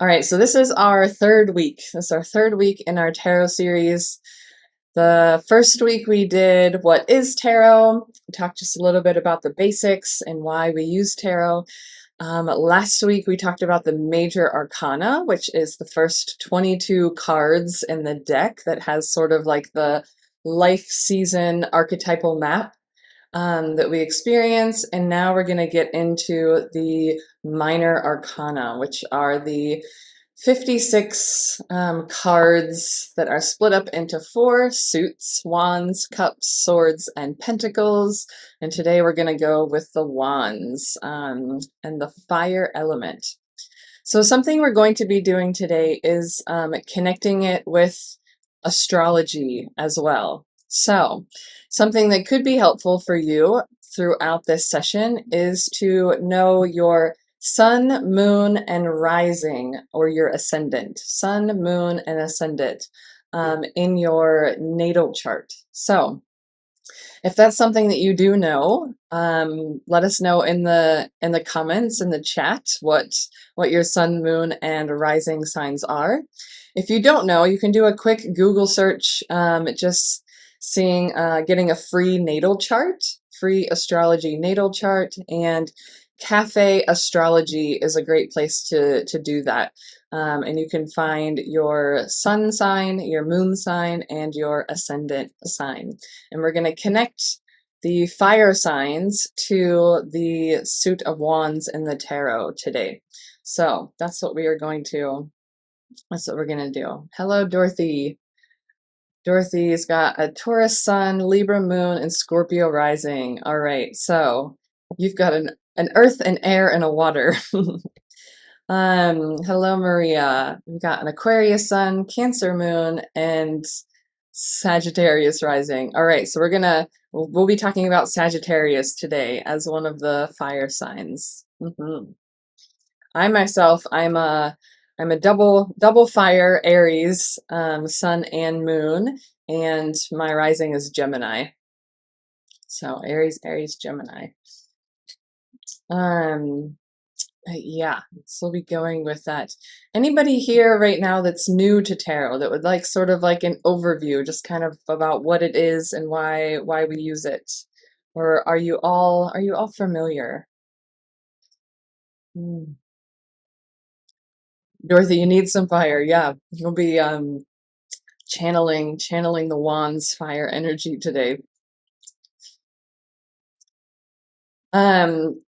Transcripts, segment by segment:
All right, so this is our third week. This is our third week in our tarot series. The first week we did What is Tarot? We talked just a little bit about the basics and why we use tarot. Last week we talked about the major arcana, which is the first 22 cards in the deck that has sort of like the life season archetypal map that we experience. And now we're going to get into the minor arcana, which are the 56 cards that are split up into 4 suits: wands, cups, swords, and pentacles. And today we're going to go with the wands and the fire element. So something we're going to be doing today is connecting it with astrology as well. So something that could be helpful for you throughout this session is to know your sun, moon, and rising, or your ascendant. Sun, moon, and ascendant in your natal chart. So if that's something that you do know, let us know in the comments, in the chat, what your sun, moon, and rising signs are. If you don't know, you can do a quick Google search, just seeing, getting a free natal chart, free astrology natal chart, and Cafe Astrology is a great place to do that. And you can find your sun sign, your moon sign, and your ascendant sign. And we're going to connect the fire signs to the suit of wands in the tarot today. So that's what we're going to do. Hello, Dorothy. Dorothy's got a Taurus sun, Libra moon, and Scorpio rising. All right, so you've got an earth, an air, and a water. Hello, Maria. We've got an Aquarius sun, Cancer moon, and Sagittarius rising. All right, so we'll be talking about Sagittarius today as one of the fire signs. I myself, I'm a double fire Aries, sun and moon, and my rising is Gemini. So Aries, Gemini. Yeah, so we'll be going with that. Anybody here right now that's new to tarot that would like sort of like an overview, just kind of about what it is and why we use it? Or are you all familiar? Dorothy, you need some fire. Yeah, you'll be channeling the wands fire energy today.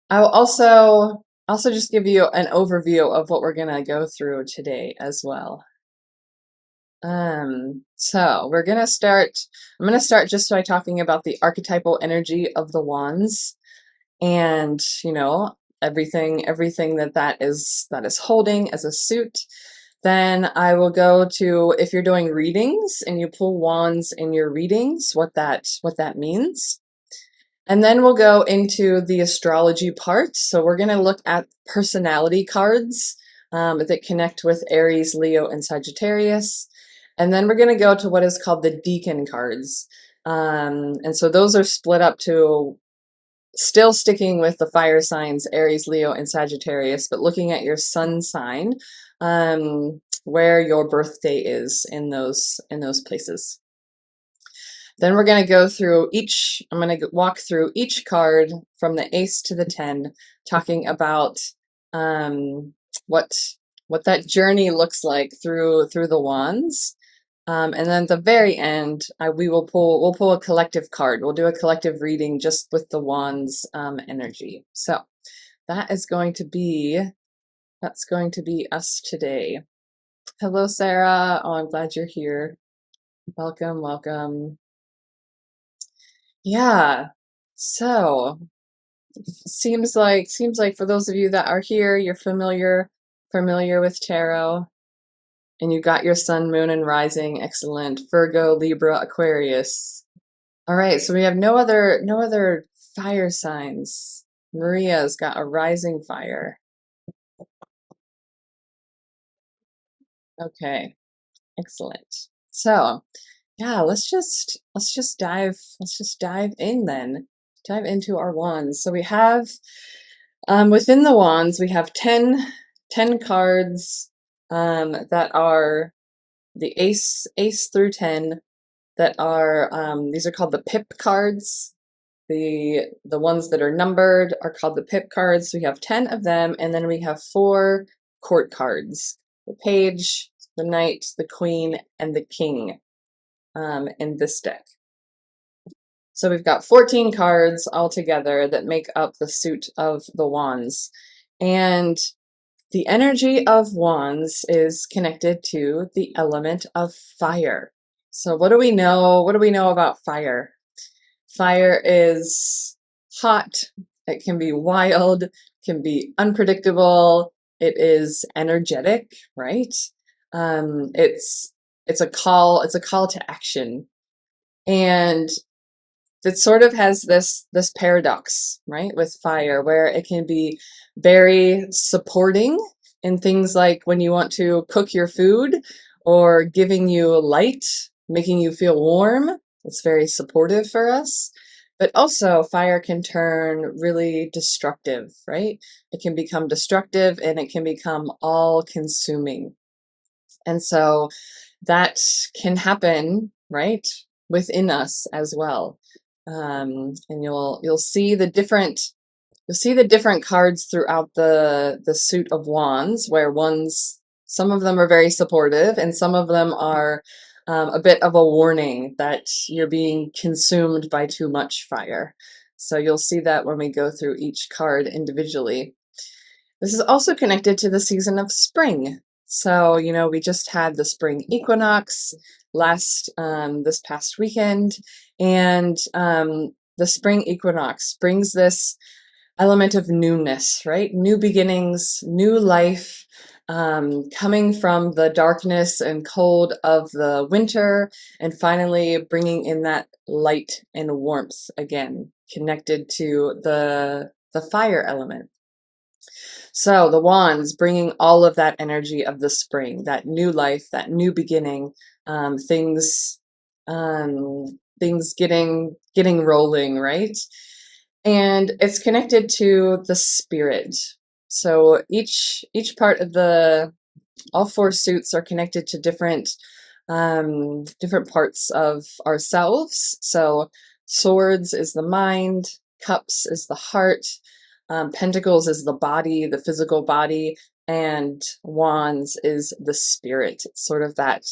I'll also just give you an overview of what we're gonna go through today as well. So we're gonna start. I'm gonna start just by talking about the archetypal energy of the wands, and everything that is holding as a suit. Then I will go to, if you're doing readings and you pull wands in your readings, what that means. And then we'll go into the astrology part. So we're going to look at personality cards that connect with Aries, Leo, and Sagittarius. And then we're going to go to what is called the decan cards. And so those are split up to, still sticking with the fire signs, Aries, Leo, and Sagittarius, but looking at your sun sign, where your birthday is in those places. Then we're going to go through I'm going to walk through each card from the ace to the 10, talking about what that journey looks like through the wands. And then at the very end, we'll pull a collective card. We'll do a collective reading just with the wands energy. So that's going to be us today. Hello, Sarah. Oh, I'm glad you're here. Welcome. Yeah. So seems like for those of you that are here, you're familiar with tarot. And you got your sun, moon, and rising. Excellent. Virgo, Libra, Aquarius. All right, so we have no other fire signs. Maria's got a rising fire. Okay, excellent. So, yeah, let's just dive in then. Dive into our wands. So we have within the wands, we have 10 cards that are the ace through 10, that are these are called the pip cards. The ones that are numbered are called the pip cards. We have 10 of them, and then we have 4 court cards: the page, the knight, the queen, and the king in this deck. So we've got 14 cards altogether that make up the suit of the wands. And the energy of wands is connected to the element of fire. So what do we know? What do we know about fire? Fire is hot, it can be wild, can be unpredictable, it is energetic, right? It's a call to action. And it sort of has this paradox, right, with fire, where it can be very supporting in things like when you want to cook your food, or giving you light, making you feel warm. It's very supportive for us. But also fire can turn really destructive, right? It can become destructive, and it can become all consuming. And so that can happen, right, within us as well. And you'll see the different cards throughout the suit of wands, where some of them are very supportive, and some of them are a bit of a warning that you're being consumed by too much fire. So you'll see that when we go through each card individually. This is also connected to the season of spring. So, we just had the spring equinox this past weekend, and the spring equinox brings this element of newness, right? New beginnings, new life, coming from the darkness and cold of the winter, and finally bringing in that light and warmth again, connected to the fire element. So the wands bringing all of that energy of the spring, that new life, that new beginning, things getting rolling, right? And it's connected to the spirit. So each part of all 4 suits are connected to different parts of ourselves. So swords is the mind, cups is the heart, pentacles is the body, the physical body, and wands is the spirit. It's sort of that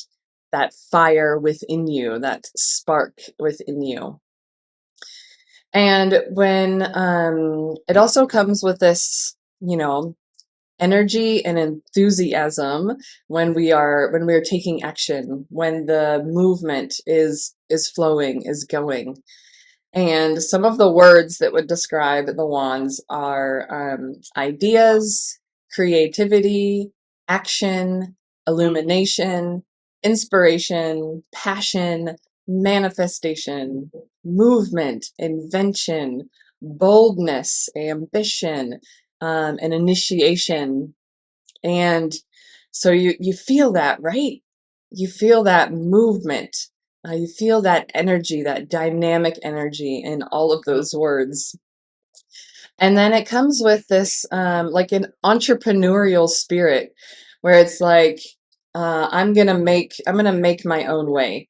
fire within you, that spark within you. And when it also comes with this, energy and enthusiasm when we are taking action, when the movement is flowing, is going. And some of the words that would describe the wands are ideas, creativity, action, illumination, inspiration, passion, manifestation, movement, invention, boldness, ambition, and initiation. And so you feel that, right? You feel that movement. You feel that energy, that dynamic energy in all of those words. And then it comes with this, like an entrepreneurial spirit, where it's like, I'm gonna make my own way.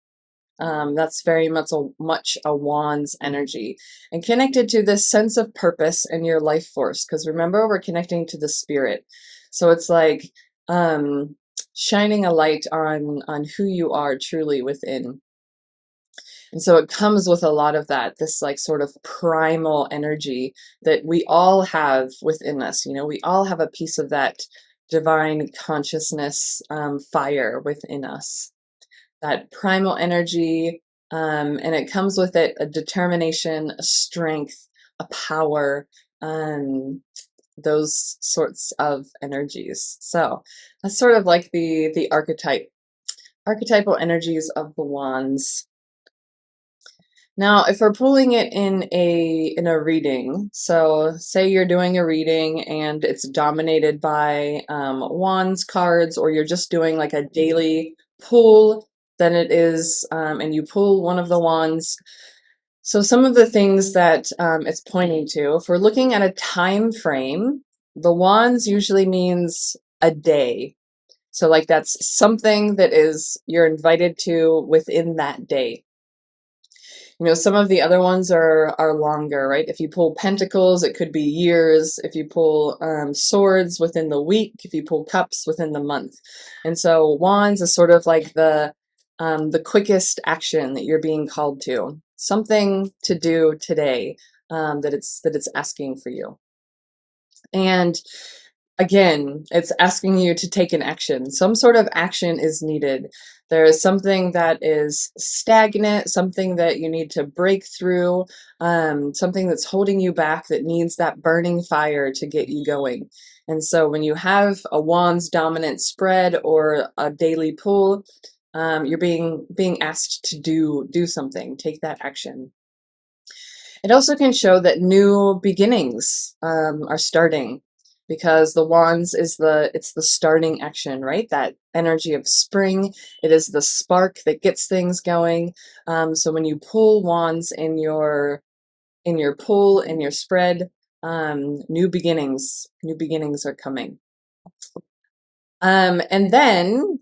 That's very much a wand's energy, and connected to this sense of purpose in your life force. Because remember, we're connecting to the spirit. So it's like shining a light on who you are truly within. And so it comes with a lot of this like sort of primal energy that we all have within us. We all have a piece of that divine consciousness fire within us, that primal energy. And it comes with it a determination, a strength, a power, those sorts of energies. So that's sort of like the archetypal energies of the wands. Now, if we're pulling it in a reading, so say you're doing a reading and it's dominated by wands cards, or you're just doing like a daily pull, then it is, and you pull one of the wands. So some of the things that it's pointing to, if we're looking at a time frame, the wands usually means a day. So like that's something that is you're invited to within that day. You know, some of the other ones are longer, right? If you pull pentacles, it could be years. If you pull swords, within the week. If you pull cups, within the month. And so wands is sort of like the quickest action that you're being called to, something to do today, that it's asking for you. And again, it's asking you to take an action. Some sort of action is needed. There is something that is stagnant, something that you need to break through, something that's holding you back that needs that burning fire to get you going. And so when you have a Wands dominant spread or a daily pull, you're being asked to do something, take that action. It also can show that new beginnings are starting, because the wands is it's the starting action, right? That energy of spring. It is the spark that gets things going. So when you pull wands in your pull, in your spread, new beginnings are coming. And then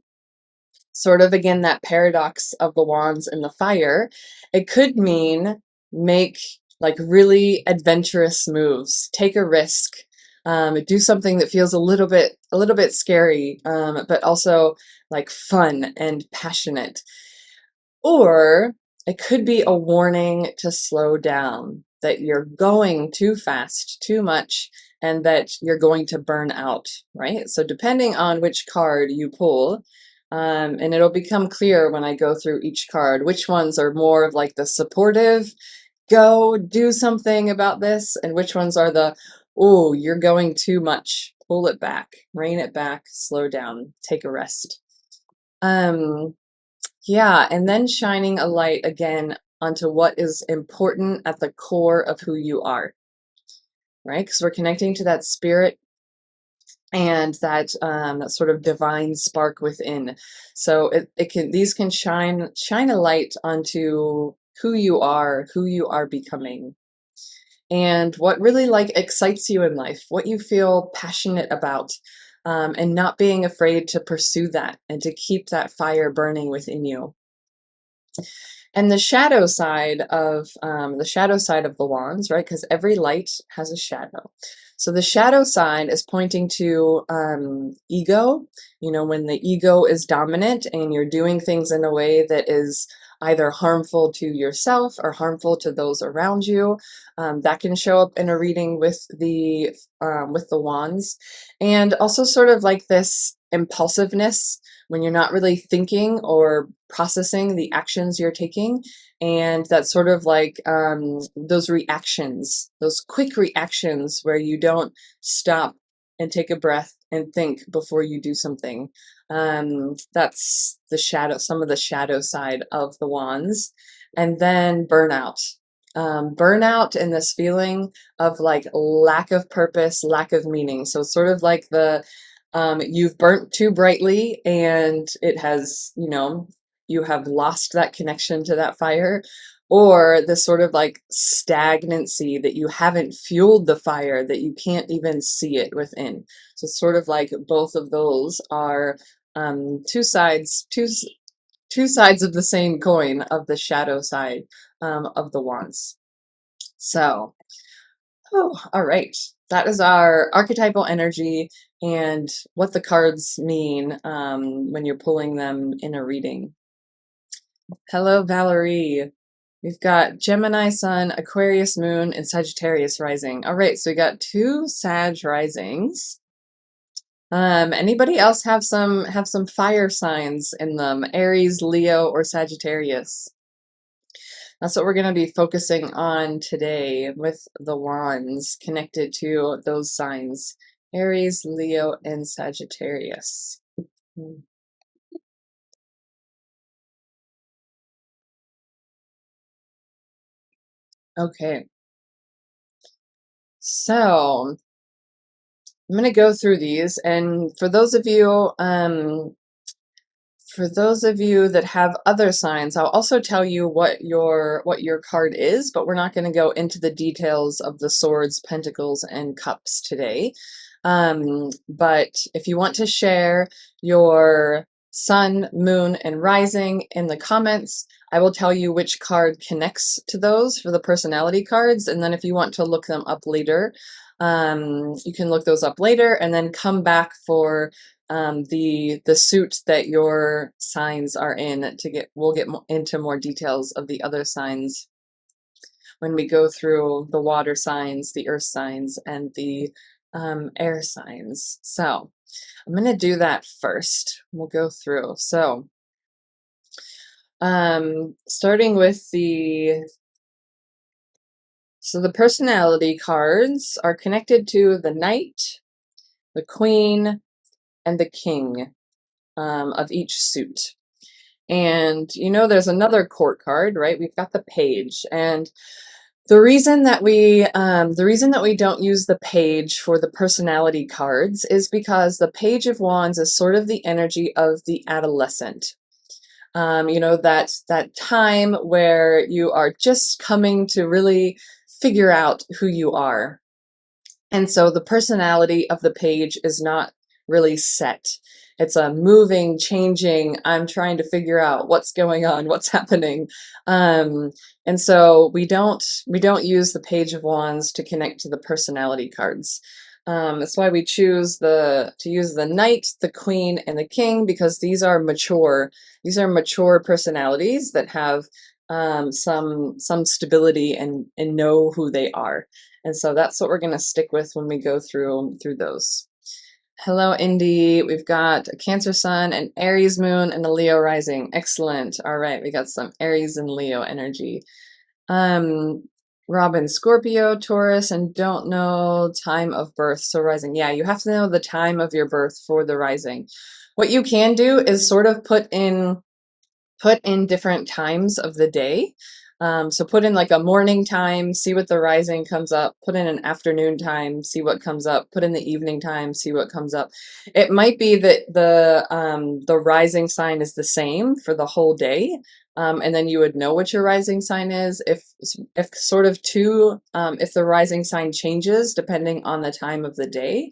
sort of again that paradox of the wands and the fire, it could mean make like really adventurous moves, take a risk, do something that feels a little bit scary, but also like fun and passionate. Or it could be a warning to slow down, that you're going too fast, too much, and that you're going to burn out, right? So depending on which card you pull, and it'll become clear when I go through each card, which ones are more of like the supportive, go do something about this, and which ones are the, oh, you're going too much, pull it back, rein it back, slow down, take a rest. Yeah, and then shining a light again onto what is important at the core of who you are, right? Because we're connecting to that spirit and that sort of divine spark within. So these can shine a light onto who you are becoming, and what really like excites you in life, what you feel passionate about, and not being afraid to pursue that and to keep that fire burning within you. And the shadow side of the wands, right? Because every light has a shadow. So the shadow side is pointing to ego. You know, when the ego is dominant and you're doing things in a way that is either harmful to yourself or harmful to those around you, that can show up in a reading with the wands. And also sort of like this impulsiveness when you're not really thinking or processing the actions you're taking, and that sort of like those reactions, those quick reactions where you don't stop and take a breath and think before you do something. That's some of the shadow side of the wands. And then burnout. Burnout and this feeling of like lack of purpose, lack of meaning. So it's sort of like you've burnt too brightly and it has, you have lost that connection to that fire, or this sort of like stagnancy that you haven't fueled the fire, that you can't even see it within. So it's sort of like both of those are two sides of the same coin of the shadow side of the wands. So, all right. That is our archetypal energy and what the cards mean when you're pulling them in a reading. Hello, Valerie. We've got Gemini Sun, Aquarius Moon, and Sagittarius Rising. All right, so we got 2 Sag Risings. Anybody else have some fire signs in them? Aries, Leo, or Sagittarius? That's what we're going to be focusing on today with the wands, connected to those signs: Aries, Leo, and Sagittarius. Okay. So I'm going to go through these, and for those of you that have other signs, I'll also tell you what your card is, but we're not going to go into the details of the swords, pentacles, and cups today. But if you want to share your sun, moon, and rising in the comments, I will tell you which card connects to those for the personality cards. And then if you want to look them up later, you can look those up later and then come back for the suit that your signs are in we'll get into more details of the other signs when we go through the water signs, the earth signs, and the air signs. So I'm going to do that first. We'll go through. So starting with the personality cards are connected to the Knight, the Queen, and the King of each suit. And there's another court card, right? We've got the Page, and the reason that we don't use the Page for the personality cards is because the Page of Wands is sort of the energy of the adolescent. That time where you are just coming to really figure out who you are. And so the personality of the Page is not really set. It's a moving, changing, I'm trying to figure out what's going on, what's happening. And so we don't use the Page of Wands to connect to the personality cards. That's why we choose to use the Knight, the Queen, and the King, because these are mature personalities that have some stability and know who they are. And so that's what we're going to stick with when we go through those. Hello, Indy. We've got a Cancer Sun, an Aries Moon, and a Leo Rising. Excellent. All right, we got some Aries and Leo energy. Robin, Scorpio, Taurus, and don't know time of birth, so rising. Yeah, you have to know the time of your birth for the rising. What you can do is sort of put in different times of the day. So put in like a morning time, see what the rising comes up, put in an afternoon time, see what comes up, put in the evening time, see what comes up. It might be that the rising sign is the same for the whole day. And then you would know what your rising sign is. If the rising sign changes depending on the time of the day,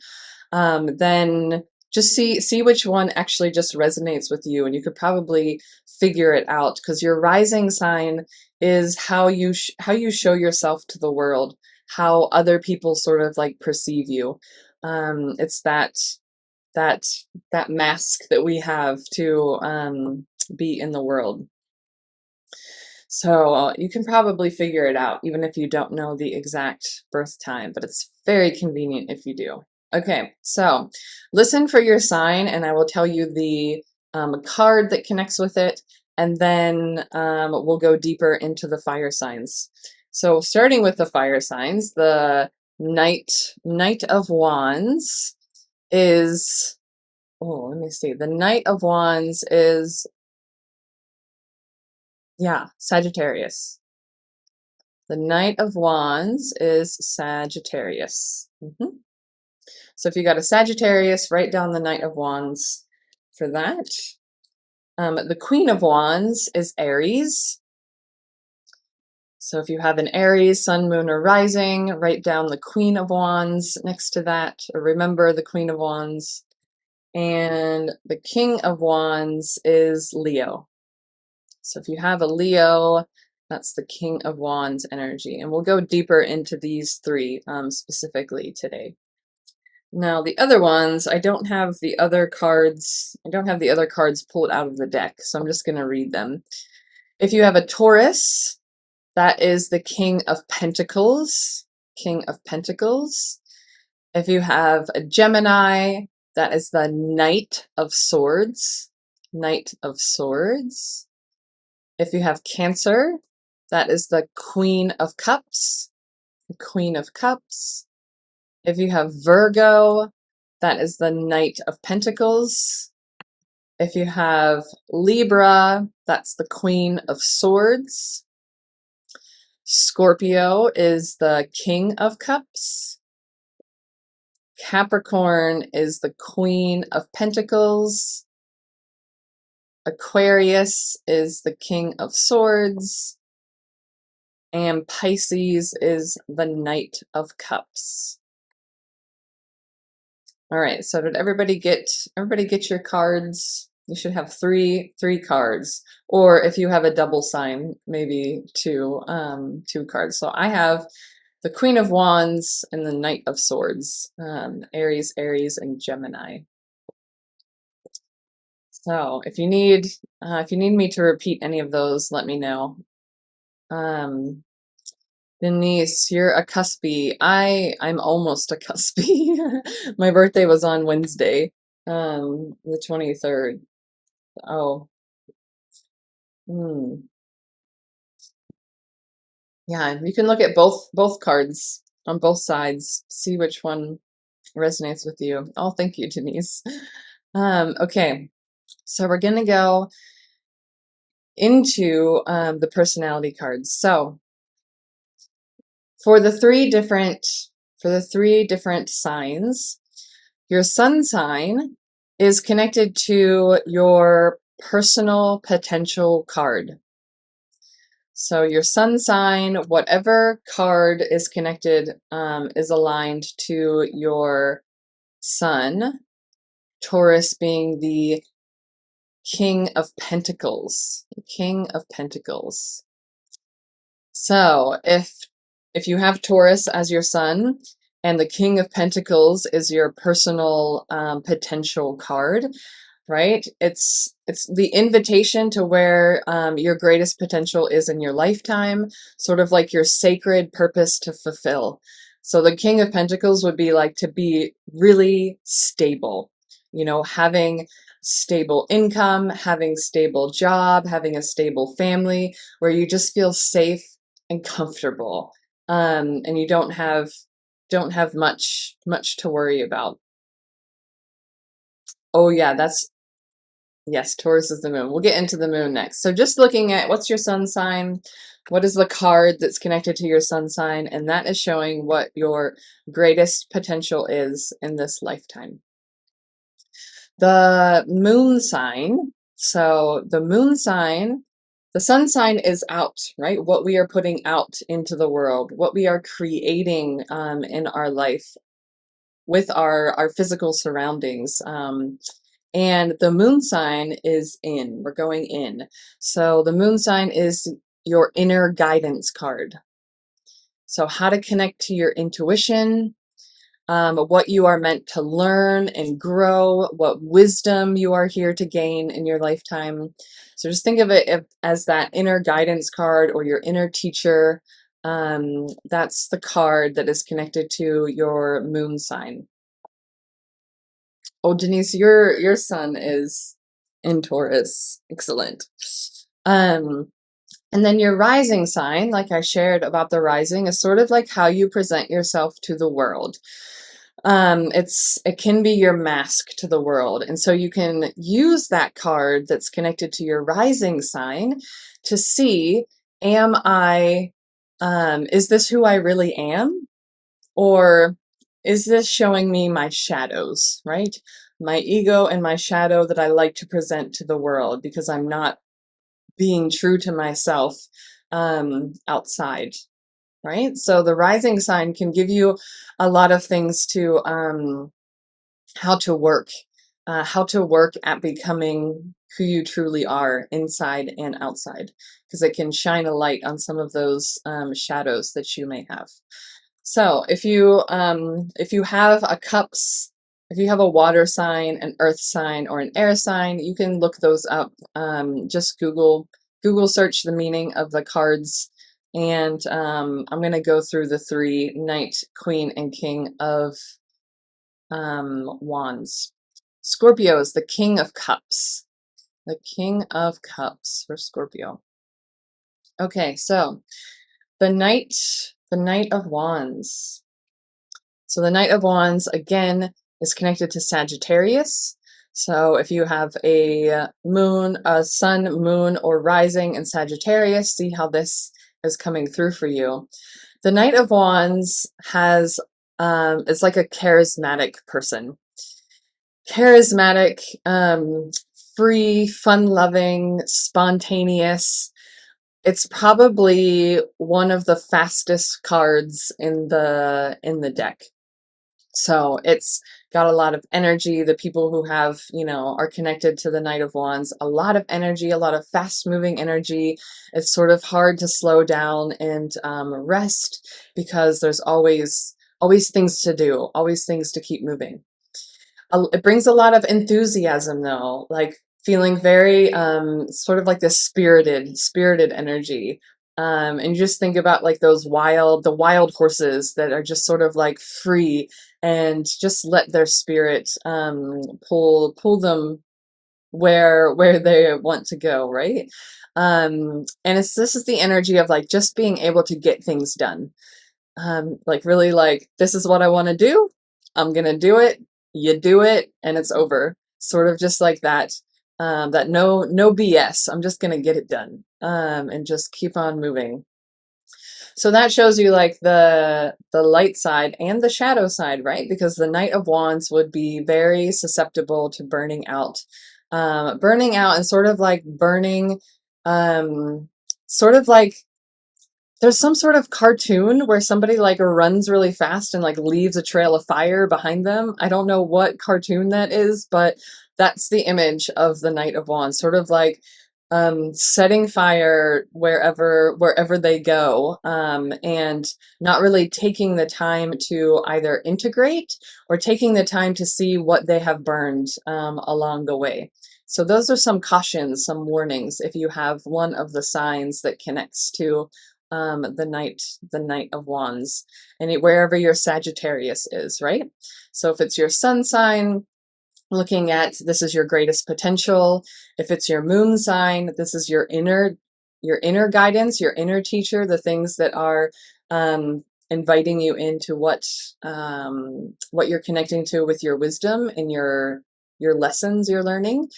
then just see which one actually just resonates with you, and you could probably figure it out, because your rising sign is how you show yourself to the world, how other people sort of like perceive you. It's that mask that we have to be in the world. So you can probably figure it out even if you don't know the exact birth time, but it's very convenient if you do. Okay, so listen for your sign, and I will tell you the card that connects with it, and then we'll go deeper into the fire signs. So starting with the fire signs, the Knight of Wands is, let me see. The Knight of Wands is, Sagittarius. The Knight of Wands is Sagittarius. So if you got a Sagittarius, write down the Knight of Wands for that. The Queen of Wands is Aries. So if you have an Aries, Sun, Moon, or Rising, write down the Queen of Wands next to that, or remember the Queen of Wands. And the King of Wands is Leo. So if you have a Leo, that's the King of Wands energy. And we'll go deeper into these three specifically today. Now the other ones, I don't have the other cards pulled out of the deck, so I'm just going to read them. If you have a Taurus, that is the King of Pentacles, King of Pentacles. If you have a Gemini, that is the Knight of Swords, Knight of Swords. If you have Cancer, that is the Queen of Cups, the Queen of Cups. If you have Virgo, that is the Knight of Pentacles. If you have Libra, that's the Queen of Swords. Scorpio is the King of Cups. Capricorn is the Queen of Pentacles. Aquarius is the King of Swords. And Pisces is the Knight of Cups. All right, so did everybody get your cards? You should have three cards. Or if you have a double sign, maybe two cards. So I have the Queen of Wands and the Knight of Swords, Aries, and Gemini. So if you need me to repeat any of those, let me know. Um, Denise, you're a cuspy. I'm almost a cuspy. My birthday was on Wednesday, the 23rd. Oh, hmm. Yeah, you can look at both cards on both sides, see which one resonates with you. Oh, thank you, Denise. Okay, so we're gonna go into the personality cards. So for the three different signs, your sun sign is connected to your personal potential card. So your sun sign, whatever card is connected, is aligned to your sun. Taurus being the King of Pentacles. The King of Pentacles. So if you have Taurus as your sun and the King of Pentacles is your personal potential card, right? It's the invitation to where your greatest potential is in your lifetime, sort of like your sacred purpose to fulfill. So the King of Pentacles would be like to be really stable, having stable income, having stable job, having a stable family where you just feel safe and comfortable, and you don't have much to worry about. Oh yeah, yes, Taurus is the moon. We'll get into the moon next. So just looking at what's your sun sign, what is the card that's connected to your sun sign, and that is showing what your greatest potential is in this lifetime. The moon sign, so the moon sign, the sun sign is out, right? What we are putting out into the world, what we are creating in our life with our physical surroundings. And the moon sign is in. We're going in. So the moon sign is your inner guidance card. So how to connect to your intuition, what you are meant to learn and grow, what wisdom you are here to gain in your lifetime. So just think of it as that inner guidance card or your inner teacher. That's the card that is connected to your moon sign. Oh, Denise, your sun is in Taurus. Excellent. Um, and then your rising sign, like I shared about the rising, is sort of like how you present yourself to the world. It can be your mask to the world. And so you can use that card that's connected to your rising sign to see, is this who I really am? Or is this showing me my shadows, right? My ego and my shadow that I like to present to the world because I'm not being true to myself outside, right? So the rising sign can give you a lot of things to how to work at becoming who you truly are inside and outside, because it can shine a light on some of those shadows that you may have. So if you have if you have a water sign, an earth sign, or an air sign, you can look those up. Just Google search the meaning of the cards, and I'm going to go through the three: Knight, Queen, and King of Wands. Scorpio is the King of Cups. The King of Cups for Scorpio. Okay, so the Knight of Wands. So the Knight of Wands, again, is connected to Sagittarius. So if you have a sun, moon, or rising in Sagittarius, see how this is coming through for you. The Knight of Wands is like a charismatic person. Charismatic, free, fun-loving, spontaneous. It's probably one of the fastest cards in the deck. So it's got a lot of energy. The people who have, are connected to the Knight of Wands, a lot of energy, a lot of fast moving energy. It's sort of hard to slow down and rest, because there's always things to do, always things to keep moving. It brings a lot of enthusiasm though, like feeling very sort of like this spirited energy. And you just think about like the wild horses that are just sort of like free and just let their spirit pull them where they want to go, right? And this is the energy of like just being able to get things done. Like really like, this is what I want to do. I'm going to do it. You do it and it's over. Sort of just like that, that no BS. I'm just going to get it done, and just keep on moving. So that shows you like the light side and the shadow side, right? Because the Knight of Wands would be very susceptible to burning out, and sort of like burning, sort of like there's some sort of cartoon where somebody like runs really fast and like leaves a trail of fire behind them. I don't know what cartoon that is, but that's the image of the Knight of Wands, sort of like setting fire wherever they go, and not really taking the time to either integrate or taking the time to see what they have burned along the way. So those are some cautions, some warnings if you have one of the signs that connects to the Knight of Wands, and wherever your Sagittarius is, right? So if it's your sun sign, looking at this is your greatest potential. If it's your moon sign, this is your inner guidance, your inner teacher, the things that are inviting you into what you're connecting to with your wisdom and your lessons you're learning.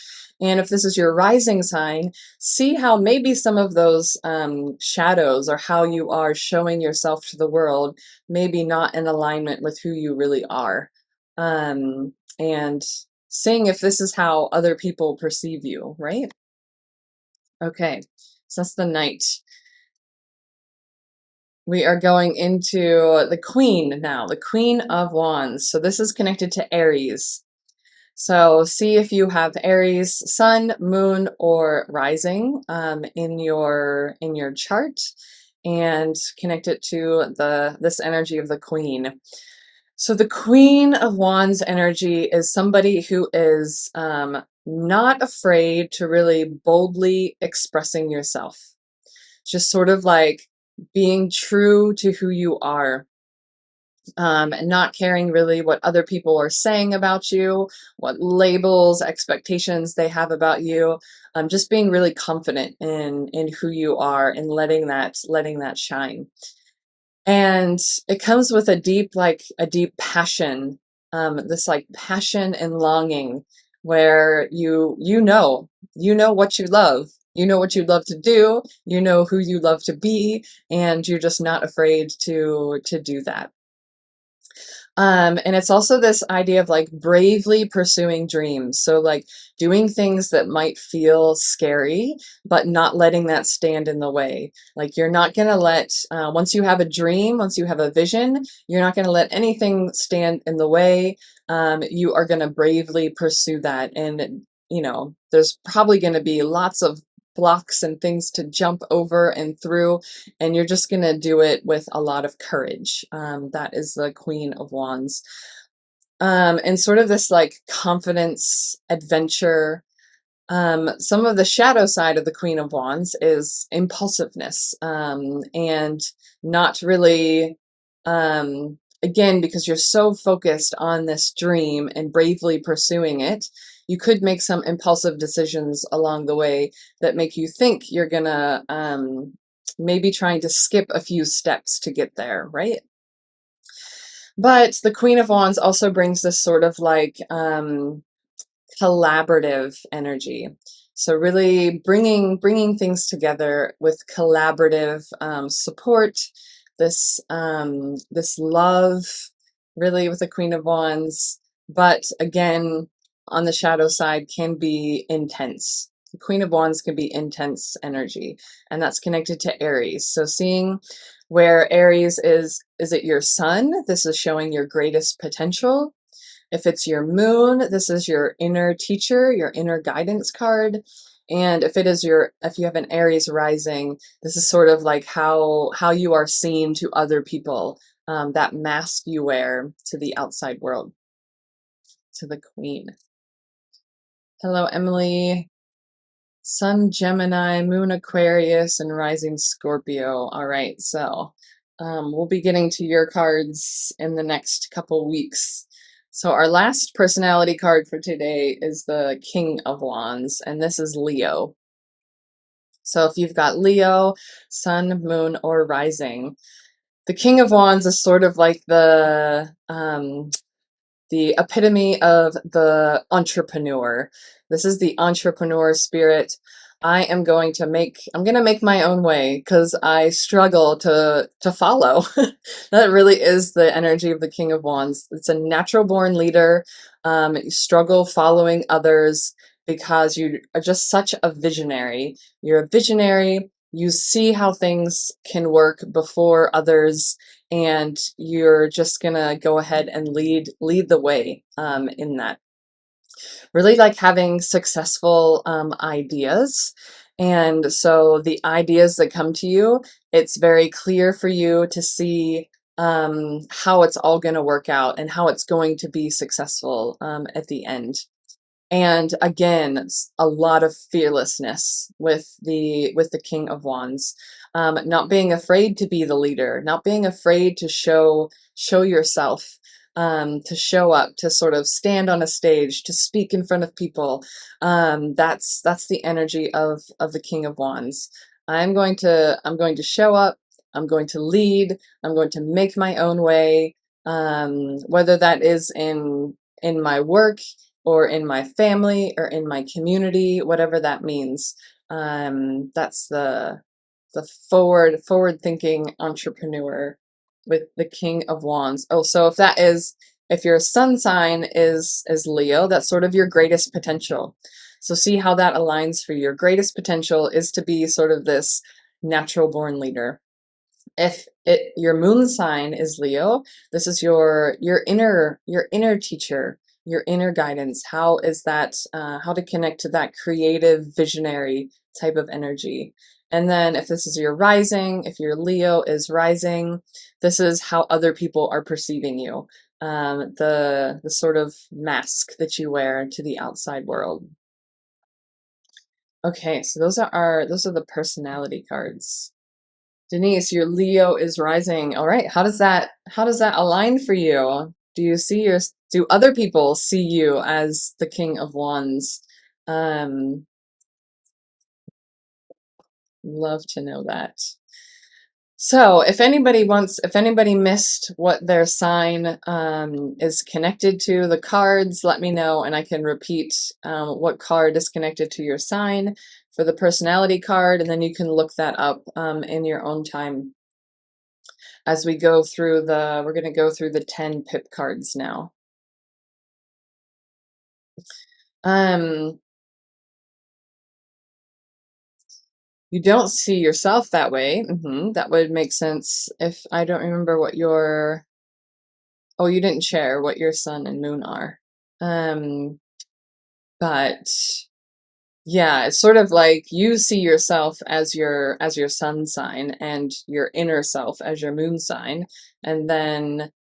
And if this is your rising sign, see how maybe some of those shadows, or how you are showing yourself to the world, maybe not in alignment with who you really are. And seeing if this is how other people perceive you, right? Okay, so that's the Knight. We are going into the Queen now, the Queen of Wands. So this is connected to Aries. So see if you have Aries sun, moon, or rising in your chart, and connect it to this energy of the Queen. So the Queen of Wands energy is somebody who is not afraid to really boldly expressing yourself. Just sort of like being true to who you are. And not caring really what other people are saying about you, what labels, expectations they have about you. Just being really confident in who you are and letting that shine. And it comes with a deep passion, this like passion and longing, where you know what you love. You know what you love to do. You know who you love to be, and you're just not afraid to do that. And it's also this idea of like bravely pursuing dreams. So like doing things that might feel scary, but not letting that stand in the way. Like you're not going to let, once you have a dream, once you have a vision, you're not going to let anything stand in the way. You are going to bravely pursue that. And, there's probably going to be lots of blocks and things to jump over and through, and you're just going to do it with a lot of courage. That is the Queen of Wands. And sort of this like confidence, adventure. Some of the shadow side of the Queen of Wands is impulsiveness, and not really, again, because you're so focused on this dream and bravely pursuing it, you could make some impulsive decisions along the way that make you think you're gonna maybe trying to skip a few steps to get there, right? But the Queen of Wands also brings this sort of like collaborative energy. So really bringing things together with collaborative support. This love, really, with the Queen of Wands, but again, on the shadow side, can be intense. The Queen of Wands can be intense energy, and that's connected to Aries. So seeing where Aries is it your sun? This is showing your greatest potential. If it's your moon, this is your inner teacher, your inner guidance card. And if you have an Aries rising, this is sort of like how you are seen to other people, that mask you wear to the outside world, to the queen. Hello, Emily. Sun Gemini, Moon Aquarius, and Rising Scorpio. All right, so we'll be getting to your cards in the next couple weeks. So our last personality card for today is the King of Wands, and this is Leo. So if you've got Leo, Sun, Moon, or Rising, the King of Wands is sort of like the epitome of the entrepreneur. This is the entrepreneur spirit. I'm going to make my own way because I struggle to follow. That really is the energy of the King of Wands. It's a natural born leader. You struggle following others because you are just such a visionary. You're a visionary. You see how things can work before others, and you're just gonna go ahead and lead the way in that. Really like having successful ideas. And so the ideas that come to you, it's very clear for you to see how it's all going to work out and how it's going to be successful at the end. And again, a lot of fearlessness with the King of Wands, not being afraid to be the leader, not being afraid to show yourself, to show up, to sort of stand on a stage, to speak in front of people. That's the energy of the King of Wands. I'm going to show up. I'm going to lead. I'm going to make my own way, whether that is in my work, or in my family, or in my community, whatever that means. That's the forward thinking entrepreneur with the King of Wands. Oh, so if your sun sign is Leo, that's sort of your greatest potential. So see how that aligns for you. Your greatest potential is to be sort of this natural born leader. If your moon sign is Leo, this is your inner teacher, your inner guidance. How is that? How to connect to that creative, visionary type of energy. And then if this is your rising, if your Leo is rising, this is how other people are perceiving you. The sort of mask that you wear to the outside world. Okay, so those are the personality cards. Denise, your Leo is rising. All right, how does that align for you? Do other people see you as the King of Wands? Love to know that. So if anybody missed what their sign is connected to, the cards, let me know and I can repeat what card is connected to your sign for the personality card, and then you can look that up in your own time as we go through we're going to go through the 10 pip cards now. You don't see yourself that way. That would make sense. If I don't remember what you didn't share what your sun and moon are. But yeah, it's sort of like you see yourself as your sun sign and your inner self as your moon sign, and then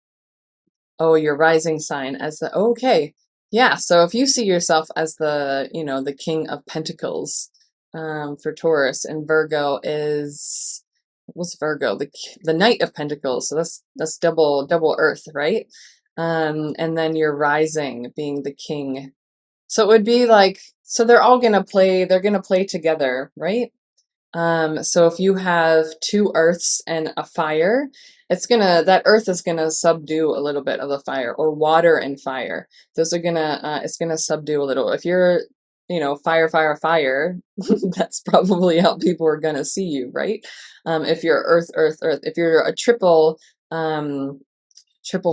your rising sign as okay. Yeah, so if you see yourself as the King of Pentacles for Taurus, and Virgo is, what's Virgo? The Knight of Pentacles. So that's double Earth, right? And then your rising being the King. So it would be like, so they're gonna play together, right? So if you have two earths and a fire, that earth is gonna subdue a little bit of the fire, or water and fire. Those are it's gonna subdue a little. If you're, fire, fire, fire, that's probably how people are gonna see you, right? If you're earth, earth, earth, if you're a triple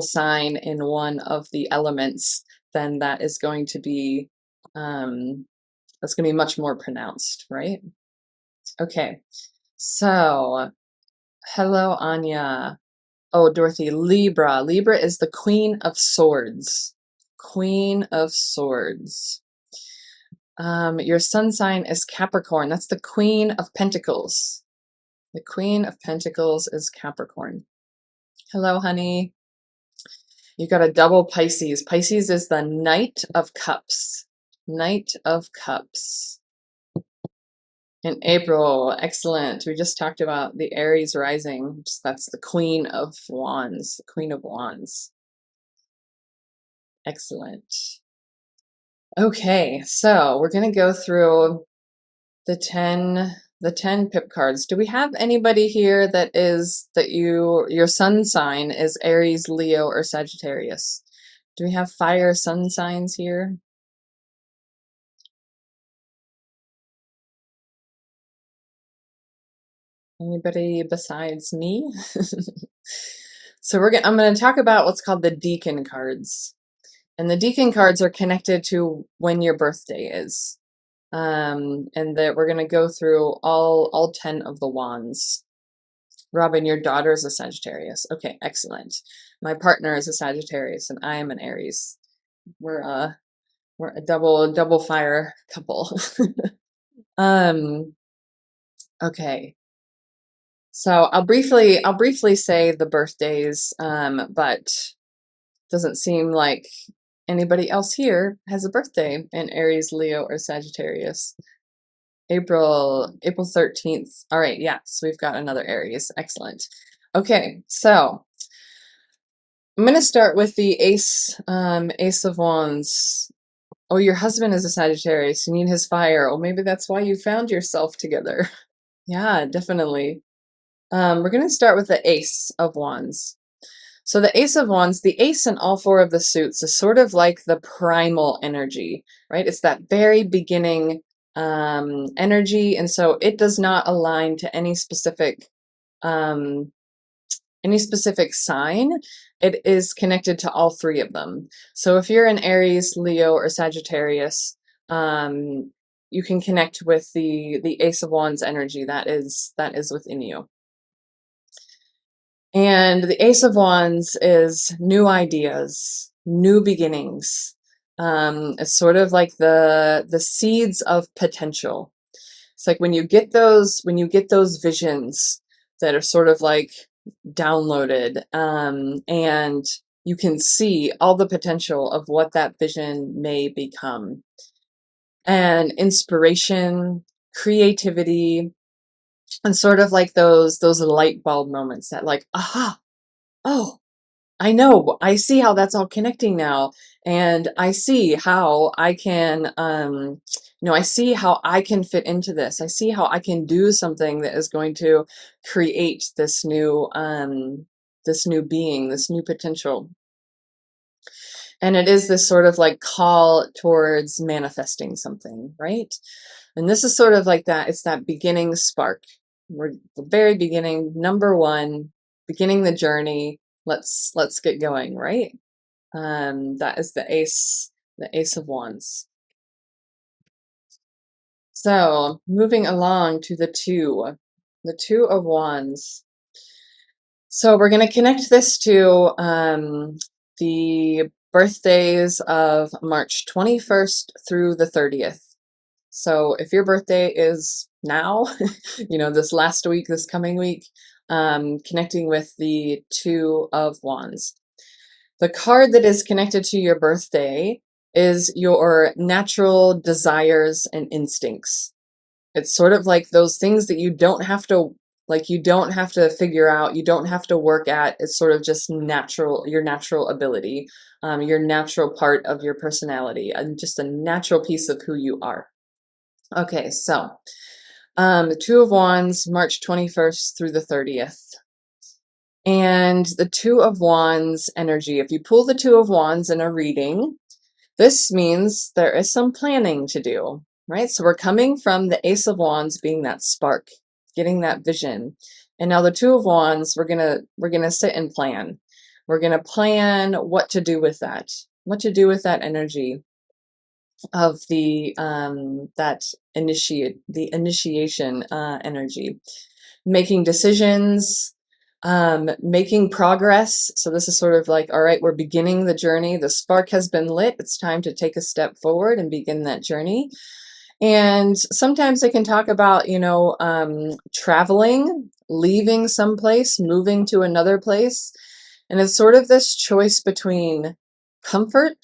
sign in one of the elements, then that is going to be, that's gonna be much more pronounced, right? Okay. So, hello, Anya. Oh, Dorothy, Libra. Libra is the Queen of Swords. Queen of Swords. Your sun sign is Capricorn. That's the Queen of Pentacles. The Queen of Pentacles is Capricorn. Hello, honey. You got a double Pisces. Pisces is the Knight of Cups. Knight of Cups. In April, excellent. We just talked about the Aries rising. That's the Queen of Wands. The Queen of Wands. Excellent. Okay, so we're going to go through the 10 pip cards. Do we have anybody here that your sun sign is Aries, Leo, or Sagittarius? Do we have fire sun signs here? Anybody besides me? So I'm going to talk about what's called the Deacon cards. And the Deacon cards are connected to when your birthday is. And that we're going to go through all 10 of the wands. Robin, your daughter is a Sagittarius. Okay, excellent. My partner is a Sagittarius and I am an Aries. We're a double fire couple. Okay. So I'll briefly say the birthdays, but doesn't seem like anybody else here has a birthday in Aries, Leo, or Sagittarius. April 13th. All right, yeah, so we've got another Aries. Excellent. Okay, so I'm going to start with the Ace of Wands. Oh, your husband is a Sagittarius. You need his fire. Oh, maybe that's why you found yourself together. Yeah, definitely. We're going to start with the Ace of Wands. So the Ace of Wands, the ace in all four of the suits is sort of like the primal energy, right? It's that very beginning energy, and so it does not align to any specific sign. It is connected to all three of them. So if you're an Aries, Leo, or Sagittarius, you can connect with the Ace of Wands energy that is within you. And the Ace of Wands is new ideas, new beginnings. It's sort of like the seeds of potential. It's like when you get those visions that are sort of like downloaded, and you can see all the potential of what that vision may become. And inspiration, creativity, and sort of like those light bulb moments that like, aha, oh, I know, I see how that's all connecting now. And I see how I can, I see how I can fit into this. I see how I can do something that is going to create this new being, this new potential. And it is this sort of like call towards manifesting something, right? And this is sort of like that. It's that beginning spark. We're the very beginning, number one, beginning the journey. Let's get going, right? That is the Ace of Wands. So moving along to the Two of Wands. So we're going to connect this to the birthdays of March 21st through the 30th. So if your birthday is now, this last week, this coming week, connecting with the Two of Wands. The card that is connected to your birthday is your natural desires and instincts. It's sort of like those things that you don't have to figure out, you don't have to work at. It's sort of just natural, your natural ability, your natural part of your personality, and just a natural piece of who you are. Okay, so the Two of Wands, March 21st through the 30th. And the Two of Wands energy, if you pull the Two of Wands in a reading, this means there is some planning to do, right? So we're coming from the Ace of Wands being that spark, getting that vision. And now the Two of Wands, we're gonna sit and plan. We're gonna plan what to do with that, energy of the initiation energy, making decisions, making progress. So this is sort of like, all right, we're beginning the journey. The spark has been lit. It's time to take a step forward and begin that journey. And sometimes they can talk about, traveling, leaving someplace, moving to another place. And it's sort of this choice between comfort,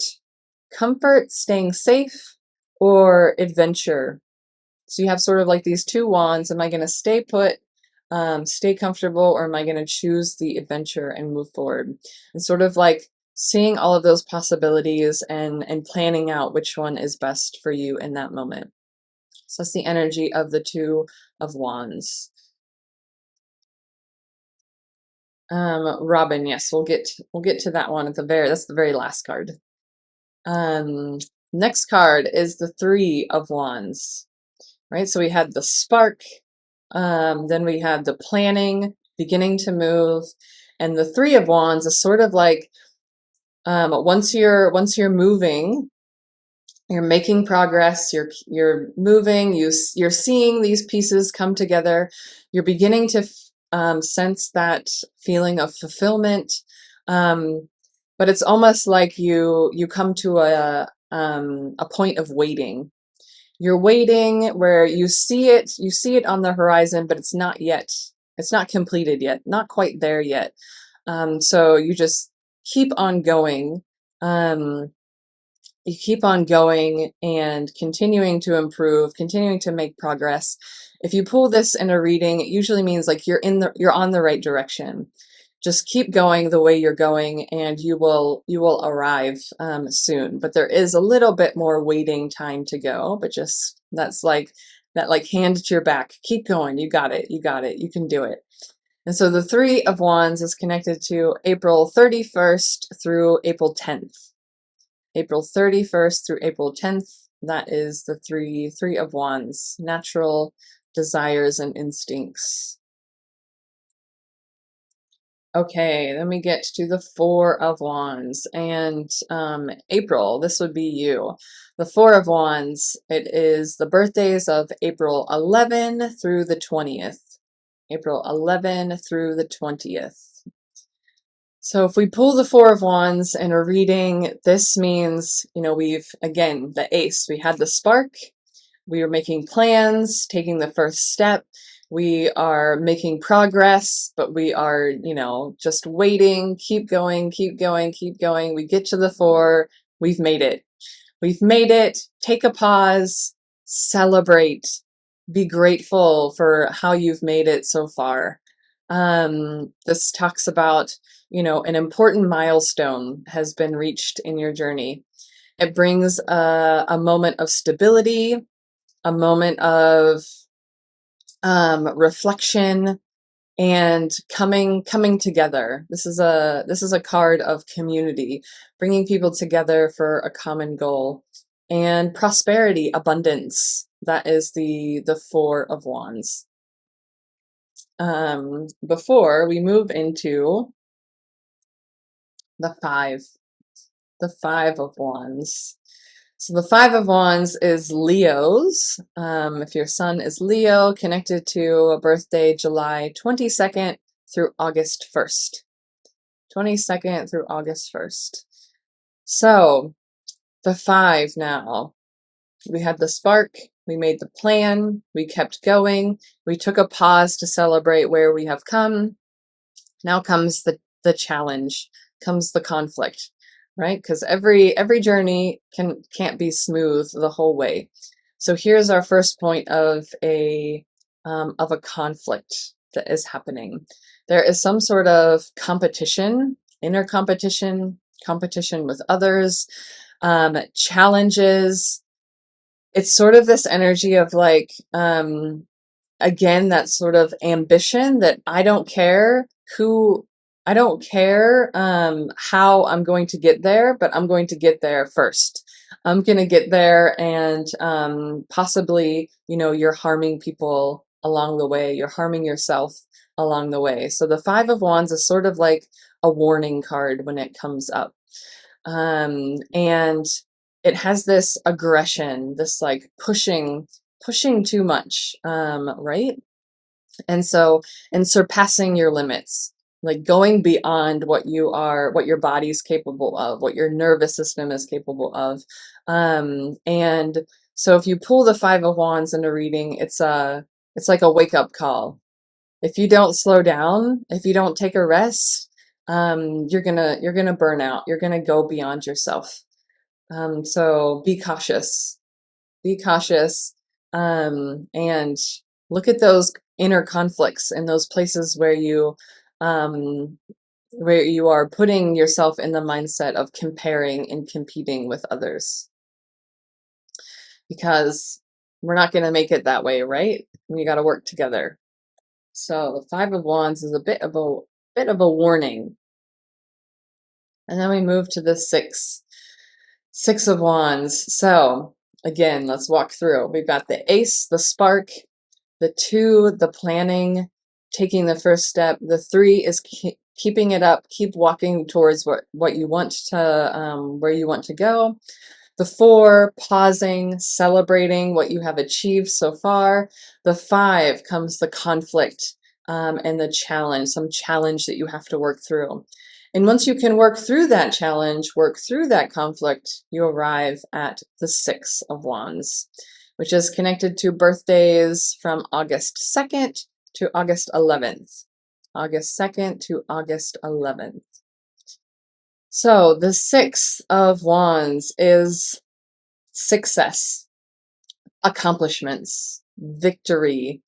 staying safe, or adventure. So you have sort of like these two wands. Am I going to stay put, stay comfortable, or am I going to choose the adventure and move forward? And sort of like seeing all of those possibilities and planning out which one is best for you in that moment. So that's the energy of the Two of Wands. Robin, yes, we'll get to that one at that's the very last card. Next card is the Three of Wands. Right? So we had the spark, then we had the planning, beginning to move, and the Three of Wands is sort of like once you're moving, you're making progress, you're moving, you're seeing these pieces come together, you're beginning to sense that feeling of fulfillment, but it's almost like you come to a point of waiting. You're waiting where you see it on the horizon, but it's not completed yet, not quite there yet. So you just keep on going. You keep on going and continuing to improve, continuing to make progress. If you pull this in a reading, it usually means like you're on the right direction. Just keep going the way you're going, and you will arrive soon. But there is a little bit more waiting time to go. But just that's like that, like hand at your back. Keep going. You got it. You got it. You can do it. And so the Three of Wands is connected to April 31st through April 10th. April 31st through April 10th. That is the Three of Wands, natural desires and instincts. Okay, then we get to the Four of Wands, and April, this would be you. The Four of Wands, it is the birthdays of April 11 through the 20th. April 11 through the 20th. So if we pull the Four of Wands in a reading, this means, we've, again, the Ace, we had the spark, we were making plans, taking the first step, we are making progress, but we are, just waiting, keep going, keep going, keep going. We get to the Four, we've made it. We've made it. Take a pause, celebrate, be grateful for how you've made it so far. This talks about, an important milestone has been reached in your journey. It brings a moment of stability, a moment of reflection, and coming together. This is a card of community, bringing people together for a common goal, and prosperity, abundance. That is the Four of Wands. Before we move into the Five of Wands. So the Five of Wands is Leo's. If your sun is Leo, connected to a birthday July 22nd through August 1st. 22nd through August 1st. So the Five now. We had the spark, we made the plan, we kept going, we took a pause to celebrate where we have come. Now comes the challenge, comes the conflict, right? Because every journey can't be smooth the whole way. So here's our first point of a conflict that is happening. There is some sort of competition, inner competition, competition with others, challenges. It's sort of this energy of like, again, that sort of ambition that I don't care how I'm going to get there, but I'm going to get there first. I'm going to get there, and possibly, you're harming people along the way. You're harming yourself along the way. So the Five of Wands is sort of like a warning card when it comes up. And it has this aggression, this like pushing too much, right? And surpassing your limits, like going beyond what your body's capable of, what your nervous system is capable of. And so if you pull the Five of Wands in a reading, it's like a wake-up call. If you don't slow down, if you don't take a rest, you're gonna burn out. You're gonna go beyond yourself. So be cautious. Be cautious, and look at those inner conflicts and those places um, where you are putting yourself in the mindset of comparing and competing with others, because we're not going to make it that way, right? We got to work together. So the Five of Wands is a bit of a warning. And then we move to the Six of Wands. So again, let's walk through. We've got the Ace, the spark, the Two, the planning, taking the first step. The Three is keeping it up, keep walking towards what you want to, where you want to go. The Four, pausing, celebrating what you have achieved so far. The Five comes the conflict, and the challenge, some challenge that you have to work through. And once you can work through that challenge, work through that conflict, you arrive at the Six of Wands, which is connected to birthdays from August 2nd to August 11th. August 2nd to August 11th. So the Six of Wands is success, accomplishments, victory.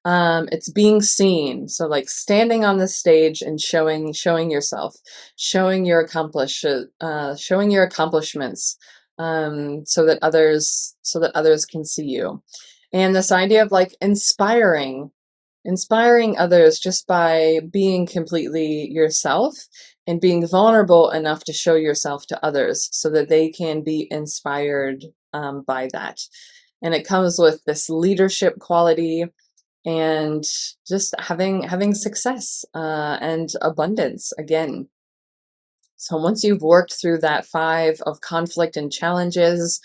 It's being seen. So like standing on the stage and showing yourself, showing your showing your accomplishments, so that others can see you. And this idea of like inspiring others just by being completely yourself and being vulnerable enough to show yourself to others so that they can be inspired, by that. And it comes with this leadership quality and just having success, and abundance again. So once you've worked through that Five of conflict and challenges,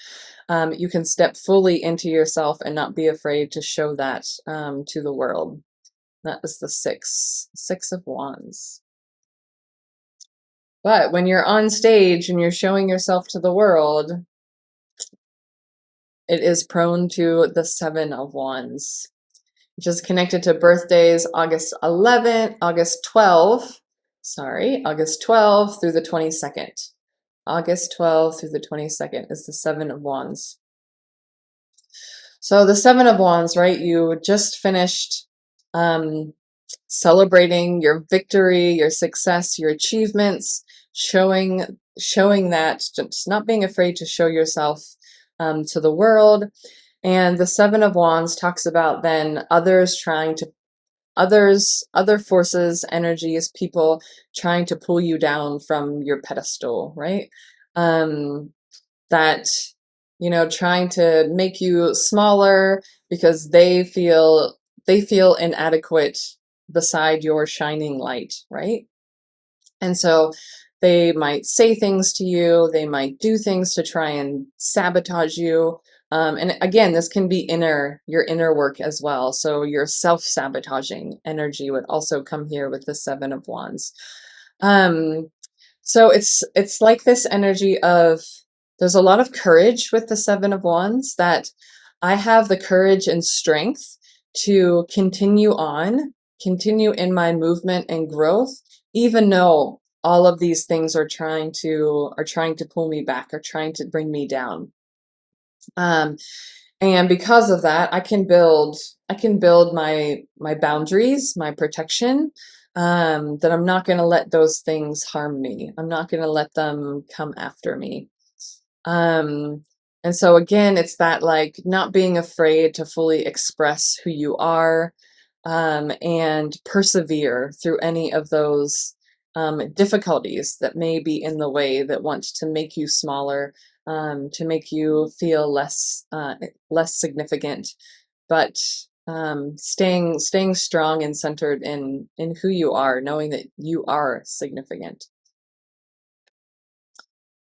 you can step fully into yourself and not be afraid to show that, to the world. That is the Six of Wands. But when you're on stage and you're showing yourself to the world, it is prone to the Seven of Wands, which is connected to birthdays August 11th, August 12th, August 12th through the 22nd. August 12th through the 22nd is the Seven of Wands. So the Seven of Wands, right? You just finished, celebrating your victory, your success, your achievements, showing that, just not being afraid to show yourself, to the world. And the Seven of Wands talks about then other forces, energies, people trying to pull you down from your pedestal, right? That, trying to make you smaller because they feel inadequate beside your shining light, right? And so they might say things to you, they might do things to try and sabotage you. And again, this can be your inner work as well. So your self-sabotaging energy would also come here with the Seven of Wands. So it's like this energy of, there's a lot of courage with the Seven of Wands, that I have the courage and strength to continue in my movement and growth, even though all of these things are trying to pull me back, or trying to bring me down. And because of that, I can build my boundaries, my protection, that I'm not going to let those things harm me. I'm not going to let them come after me. And so again, it's that like not being afraid to fully express who you are, and persevere through any of those, difficulties that may be in the way, that want to make you smaller, to make you feel less significant, but, staying strong and centered in who you are, knowing that you are significant.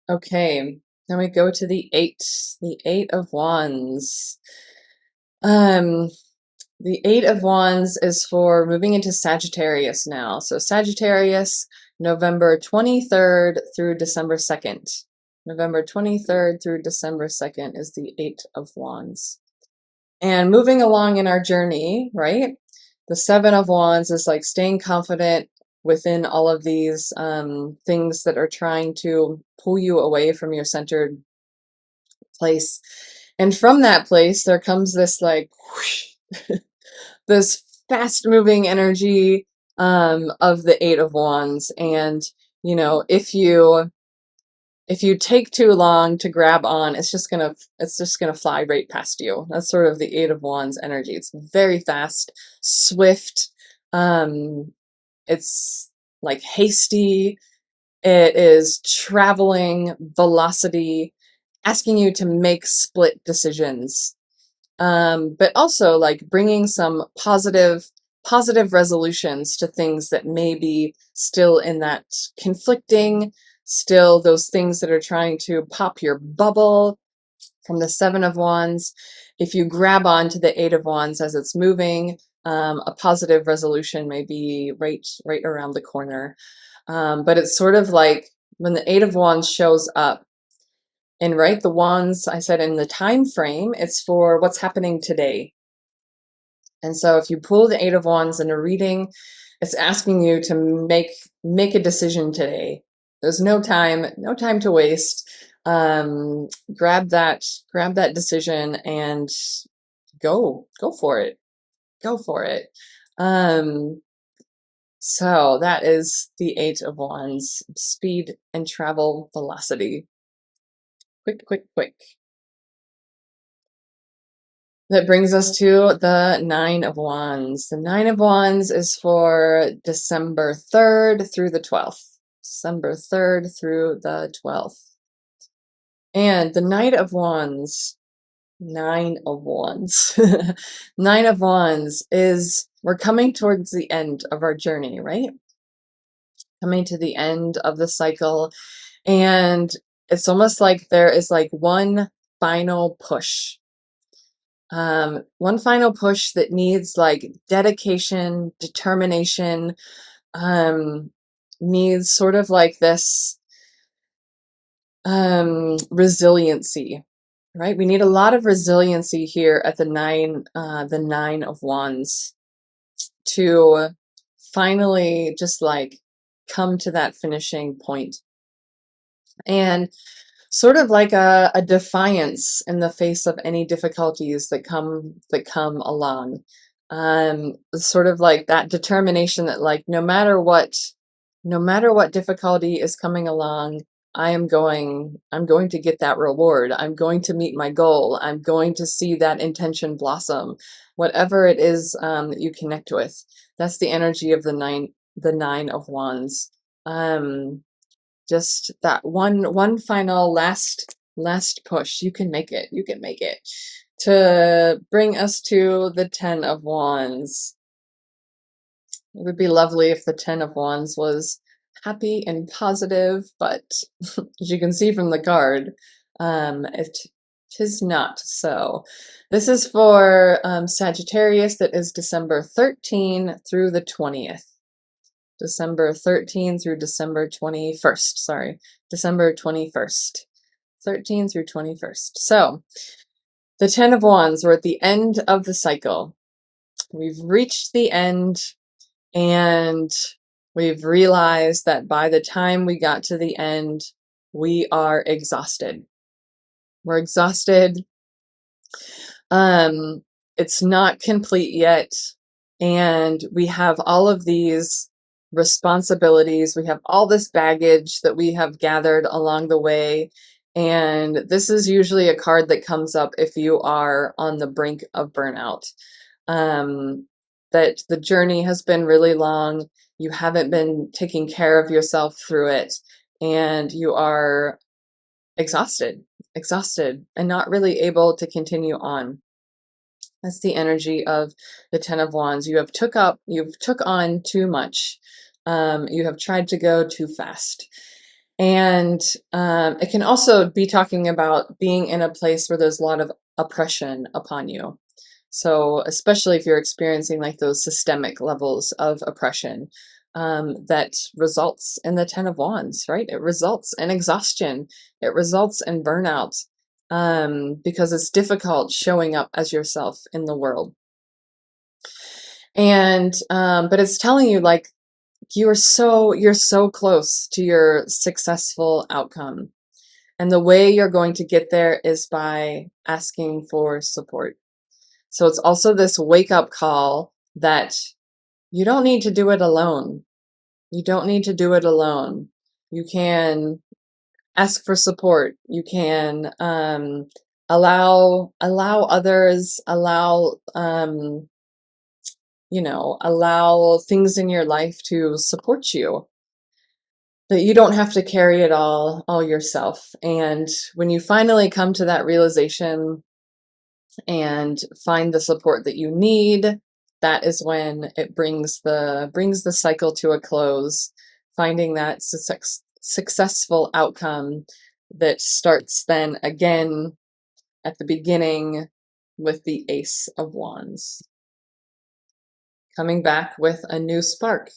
Okay, then we go to the Eight of Wands. The Eight of Wands is for moving into Sagittarius now. So Sagittarius, November 23rd through December 2nd. November 23rd through December 2nd is the Eight of Wands. And moving along in our journey, right? The Seven of Wands is like staying confident within all of these things that are trying to pull you away from your centered place. And from that place, there comes this like whoosh, this fast moving energy of the Eight of Wands. And, you know, if you take too long to grab on, it's just gonna fly right past you. That's sort of the Eight of Wands energy. It's very fast, swift. It's like hasty. It is traveling velocity, asking you to make split decisions. But also like bringing some positive resolutions to things that may be still in that conflicting, still those things that are trying to pop your bubble. From the Seven of Wands, if you grab onto the Eight of Wands as it's moving, a positive resolution may be right around the corner. But it's sort of like when the Eight of Wands shows up, and right, the wands, I said in the time frame, it's for what's happening today. And so if you pull the Eight of Wands in a reading, it's asking you to make a decision today. There's no time to waste. Grab that decision and go for it. Go for it. So that is the Eight of Wands, speed and travel velocity. Quick. That brings us to the Nine of Wands. The Nine of Wands is for December 3rd through the 12th. December 3rd through the 12th. And the Nine of Wands Nine of Wands is we're coming towards the end of our journey, right? Coming to the end of the cycle. And it's almost like there is like one final push. One final push that needs like dedication, determination, needs sort of like this resiliency, right? We need a lot of resiliency here at the Nine of Wands to finally just like come to that finishing point. And sort of like a defiance in the face of any difficulties that come along. Sort of like that determination that like no matter what difficulty is coming along, I'm going to get that reward. I'm going to meet my goal. I'm going to see that intention blossom. Whatever it is that you connect with. That's the energy of the Nine of Wands. Just that one final last push. You can make it. To bring us to the Ten of Wands. It would be lovely if the Ten of Wands was happy and positive, but as you can see from the card, it is not so. This is for Sagittarius. That is December 13 through the 20th. December 13 through December 21st. Sorry, December 21st. 13 through 21st. So, the Ten of Wands, we're at the end of the cycle. We've reached the end, and we've realized that by the time we got to the end, we are exhausted. We're exhausted. It's not complete yet, and we have all of these responsibilities. We have all this baggage that we have gathered along the way. And this is usually a card that comes up if you are on the brink of burnout. That the journey has been really long. You haven't been taking care of yourself through it. And you are exhausted, and not really able to continue on. That's the energy of the Ten of Wands. You've took on too much. You have tried to go too fast. And it can also be talking about being in a place where there's a lot of oppression upon you. So especially if you're experiencing like those systemic levels of oppression, that results in the Ten of Wands, right? It results in exhaustion. It results in burnout, because it's difficult showing up as yourself in the world. And but it's telling you like you're so close to your successful outcome. And the way you're going to get there is by asking for support. So it's also this wake up call that you don't need to do it alone. You don't need to do it alone. You can ask for support. You can allow others, allow things in your life to support you. That you don't have to carry it all yourself. And when you finally come to that realization and find the support that you need, that is when it brings the cycle to a close, finding that successful outcome that starts then again at the beginning with the Ace of Wands. Coming back with a new spark,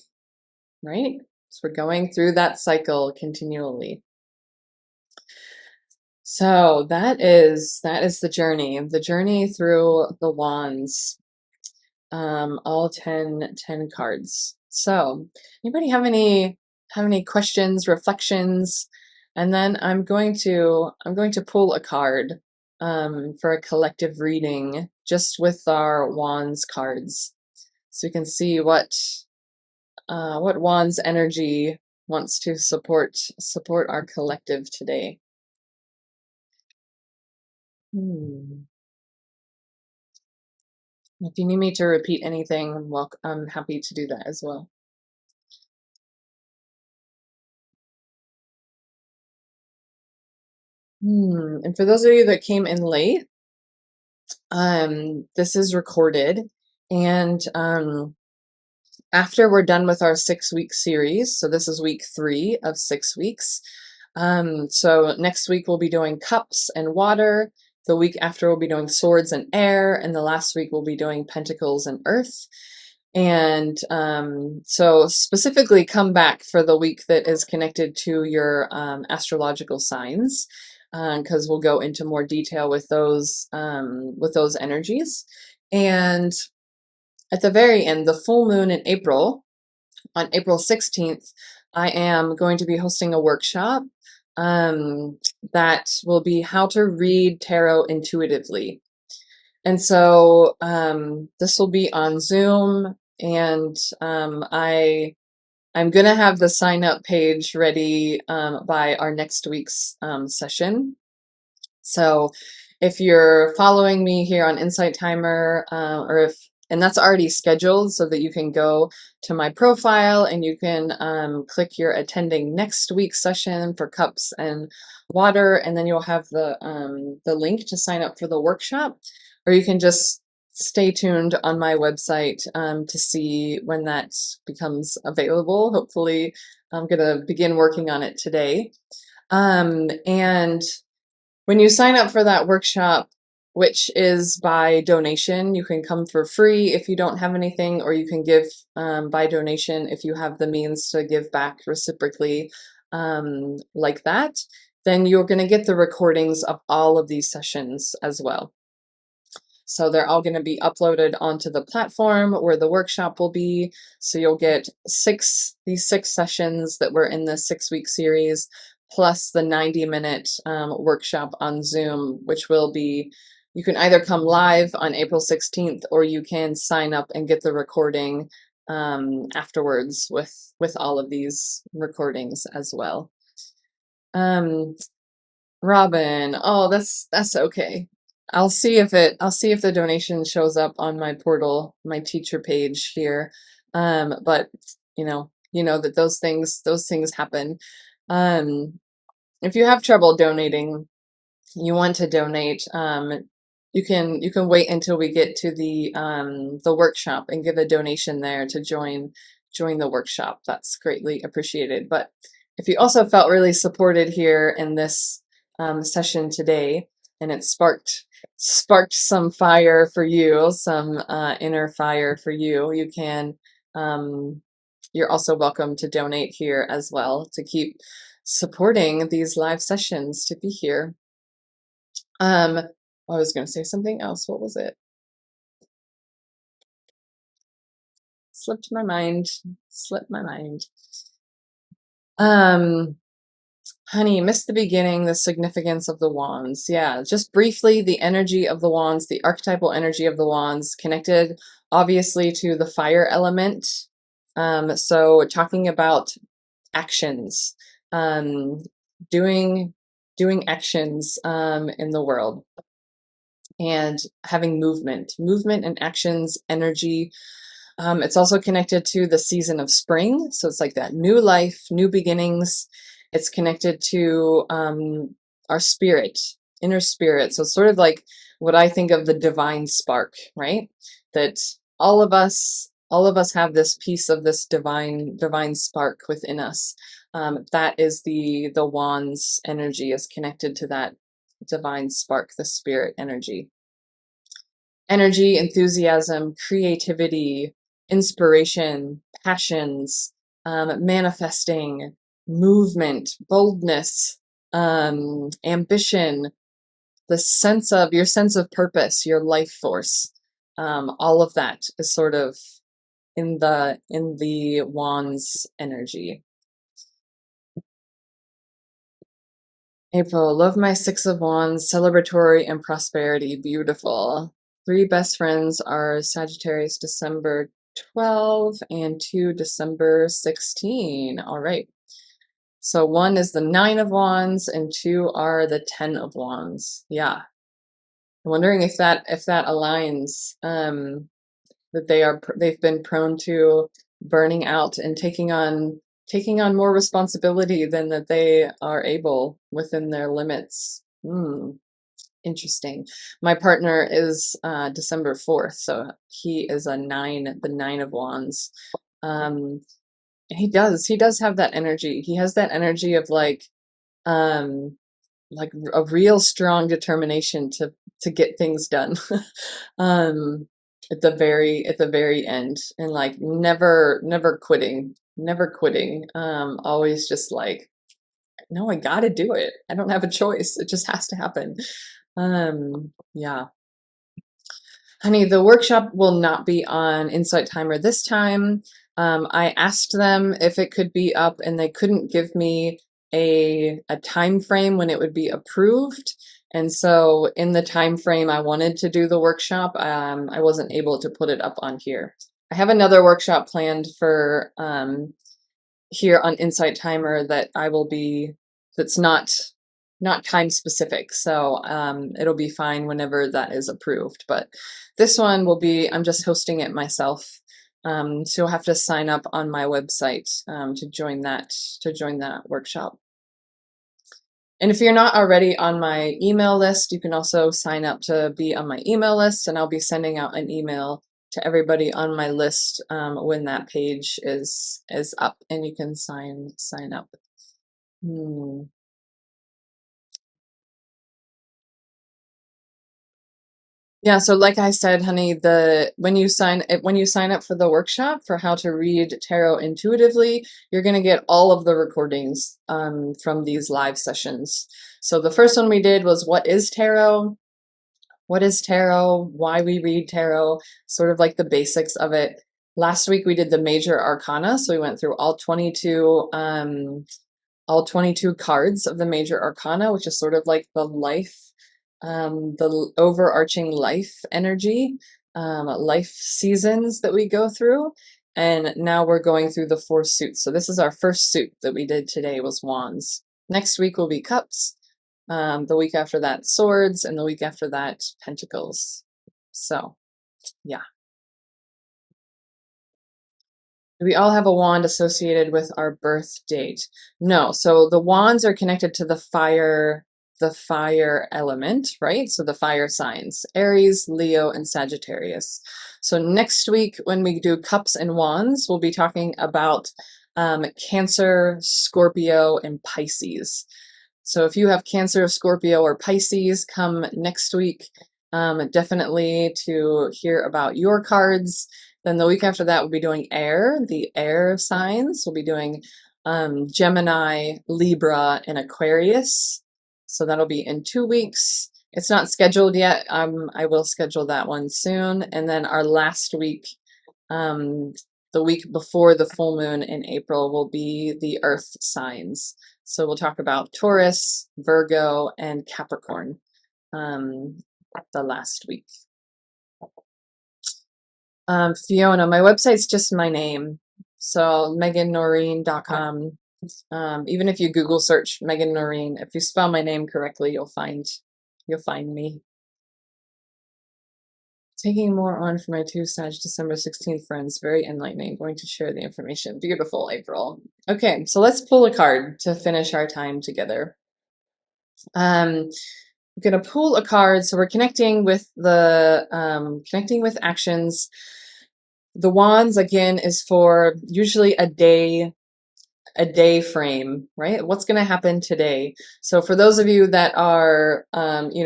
right? So we're going through that cycle continually. So that is the journey through the wands, all 10 cards. So anybody have any questions, reflections? And then I'm going to pull a card for a collective reading just with our wands cards, so we can see what wands energy wants to support our collective today. If you need me to repeat anything, I'm happy to do that as well. And for those of you that came in late, this is recorded, and after we're done with our 6-week series, so this is week 3 of 6 weeks. So next week we'll be doing cups and water. The week after we'll be doing swords and air, and the last week we'll be doing pentacles and earth. And so specifically come back for the week that is connected to your astrological signs, because we'll go into more detail with those energies. And at the very end, the full moon in April, on April 16th, I am going to be hosting a workshop that will be how to read tarot intuitively. And so this will be on Zoom, and I'm going to have the sign up page ready by our next week's session. So if you're following me here on Insight Timer, and that's already scheduled, so that you can go to my profile and you can click your attending next week's session for cups and water, and then you'll have the link to sign up for the workshop, or you can just stay tuned on my website to see when that becomes available. Hopefully, I'm going to begin working on it today. And when you sign up for that workshop, which is by donation, you can come for free if you don't have anything, or you can give by donation if you have the means to give back reciprocally like that. Then you're going to get the recordings of all of these sessions as well. So they're all going to be uploaded onto the platform where the workshop will be. So you'll get these 6 sessions that were in the 6-week series, plus the 90-minute workshop on Zoom, which will be, you can either come live on April 16th, or you can sign up and get the recording afterwards with all of these recordings as well. Robin, oh, that's okay. I'll see if the donation shows up on my portal, my teacher page here. But you know that those things happen. If you have trouble donating, you want to donate, you can wait until we get to the workshop and give a donation there to join the workshop. That's greatly appreciated. But if you also felt really supported here in this session today, and it sparked sparked some fire for you, some inner fire for you, you can, you're also welcome to donate here as well to keep supporting these live sessions, to be here. I was going to say something else. What was it? Slipped my mind. Slipped my mind. Honey, missed the beginning, the significance of the wands. Yeah, just briefly, the energy of the wands, the archetypal energy of the wands, connected obviously to the fire element. So talking about actions, doing actions in the world, and having movement and actions, energy. It's also connected to the season of spring. So it's like that new life, new beginnings. It's connected to our spirit, inner spirit. So it's sort of like what I think of the divine spark, right? That all of us have this piece of this divine spark within us. That is the wands energy is connected to that divine spark, the spirit energy. Energy, enthusiasm, creativity, inspiration, passions, manifesting, movement, boldness, ambition, the sense of your sense of purpose, your life force. All of that is sort of in the wands energy. April, love my Six of Wands, celebratory and prosperity, beautiful. 3 best friends are Sagittarius, December 12, and 2, December 16. All right. So 1 is the 9 of Wands, and 2 are the 10 of Wands. Yeah. I'm wondering if that aligns. That they've been prone to burning out and taking on more responsibility than that they are able within their limits. Interesting. My partner is December 4th, so he is a 9, the 9 of Wands. He does have that energy. He has that energy of like a real strong determination to get things done. At the very end, and like never quitting, always just like, no, I gotta do it. I don't have a choice. It just has to happen. Yeah. Honey, the workshop will not be on Insight Timer this time. I asked them if it could be up, and they couldn't give me a time frame when it would be approved. And so in the time frame I wanted to do the workshop, I wasn't able to put it up on here. I have another workshop planned for here on Insight Timer that that's not time specific. So it'll be fine whenever that is approved. But this one will be, I'm just hosting it myself. So you'll have to sign up on my website to join that workshop. And if you're not already on my email list, you can also sign up to be on my email list, and I'll be sending out an email to everybody on my list when that page is up, and you can sign up. Yeah, so like I said, honey, when you sign up for the workshop for how to read tarot intuitively, you're going to get all of the recordings from these live sessions. So the first one we did was what is tarot? What is tarot? Why we read tarot? Sort of like the basics of it. Last week we did the major arcana, so we went through all 22 cards of the major arcana, which is sort of like the overarching life energy, life seasons that we go through. And now we're going through the 4 suits. So this is our first suit that we did today, was wands. Next week will be cups. The week after that, swords, and the week after that, pentacles. So, yeah. Do we all have a wand associated with our birth date? No. So the wands are connected to the fire element, right? So the fire signs, Aries, Leo, and Sagittarius. So next week, when we do cups and wands, we'll be talking about Cancer, Scorpio, and Pisces. So if you have Cancer, Scorpio, or Pisces, come next week definitely to hear about your cards. Then the week after that, we'll be doing air, the air signs. We'll be doing Gemini, Libra, and Aquarius. So that'll be in 2 weeks. It's not scheduled yet. I will schedule that one soon. And then our last week, the week before the full moon in April, will be the earth signs. So we'll talk about Taurus, Virgo, and Capricorn the last week. Fiona, my website's just my name. So megannoreen.com. Even if you Google search Megan Noreen, if you spell my name correctly, you'll find me. Taking more on for my 2 Sag December 16th friends. Very enlightening. Going to share the information. Beautiful, April. Okay, so let's pull a card to finish our time together. I'm going to pull a card. So we're connecting with actions. The wands, again, is for usually a day frame, right? What's going to happen today? So for those of you that are,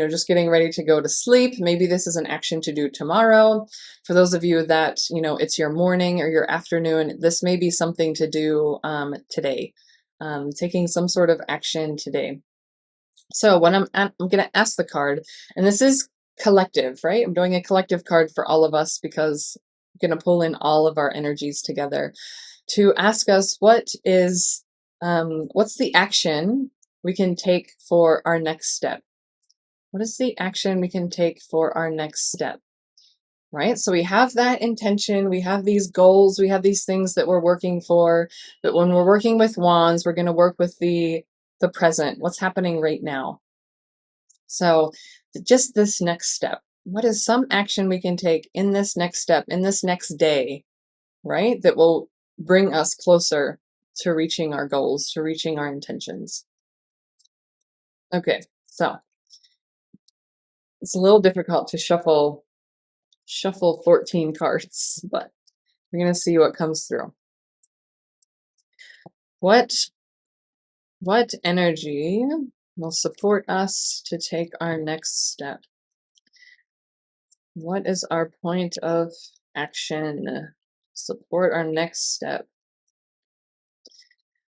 just getting ready to go to sleep, maybe this is an action to do tomorrow. For those of you that, it's your morning or your afternoon, this may be something to do today, taking some sort of action today. So when I'm going to ask the card, and this is collective, right? I'm doing a collective card for all of us because I'm going to pull in all of our energies together to ask us what's the action we can take for our next step? What is the action we can take for our next step? Right? So we have that intention, we have these goals, we have these things that we're working for, but when we're working with wands, we're going to work with the present, what's happening right now. So just this next step, what is some action we can take in this next step, in this next day, right? That will bring us closer to reaching our goals, to reaching our intentions. Okay, so it's a little difficult to shuffle 14 cards, but we're going to see what comes through. What energy will support us to take our next step? What is our point of action? Support our next step.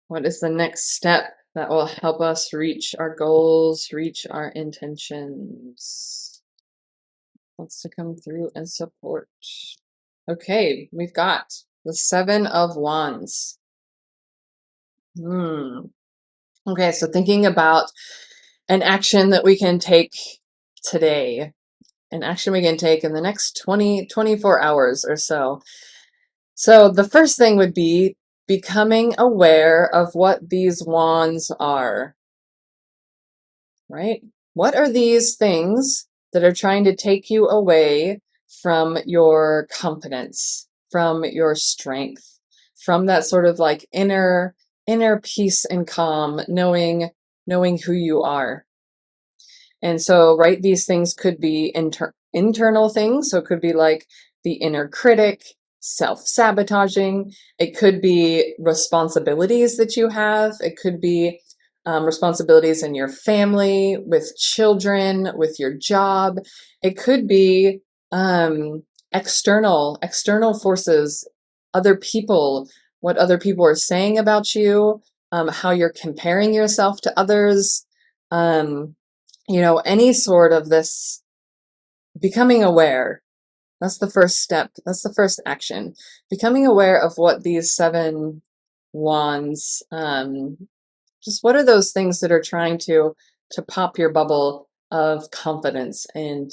What is the next step that will help us reach our goals, reach our intentions? What's to come through and support? Okay, we've got the 7 of Wands. Okay, so thinking about an action that we can take today, an action we can take in the next 24 hours or so. So the first thing would be becoming aware of what these wands are, right? What are these things that are trying to take you away from your confidence, from your strength, from that sort of like inner peace and calm, knowing who you are? And so, right, these things could be internal things. So it could be like the inner critic, self-sabotaging. It could be responsibilities that you have. It could be responsibilities in your family, with children, with your job. It could be external forces, other people, what other people are saying about you, how you're comparing yourself to others. Any sort of this becoming aware. That's the first step. That's the first action. Becoming aware of what these 7 wands, just what are those things that are trying to pop your bubble of confidence and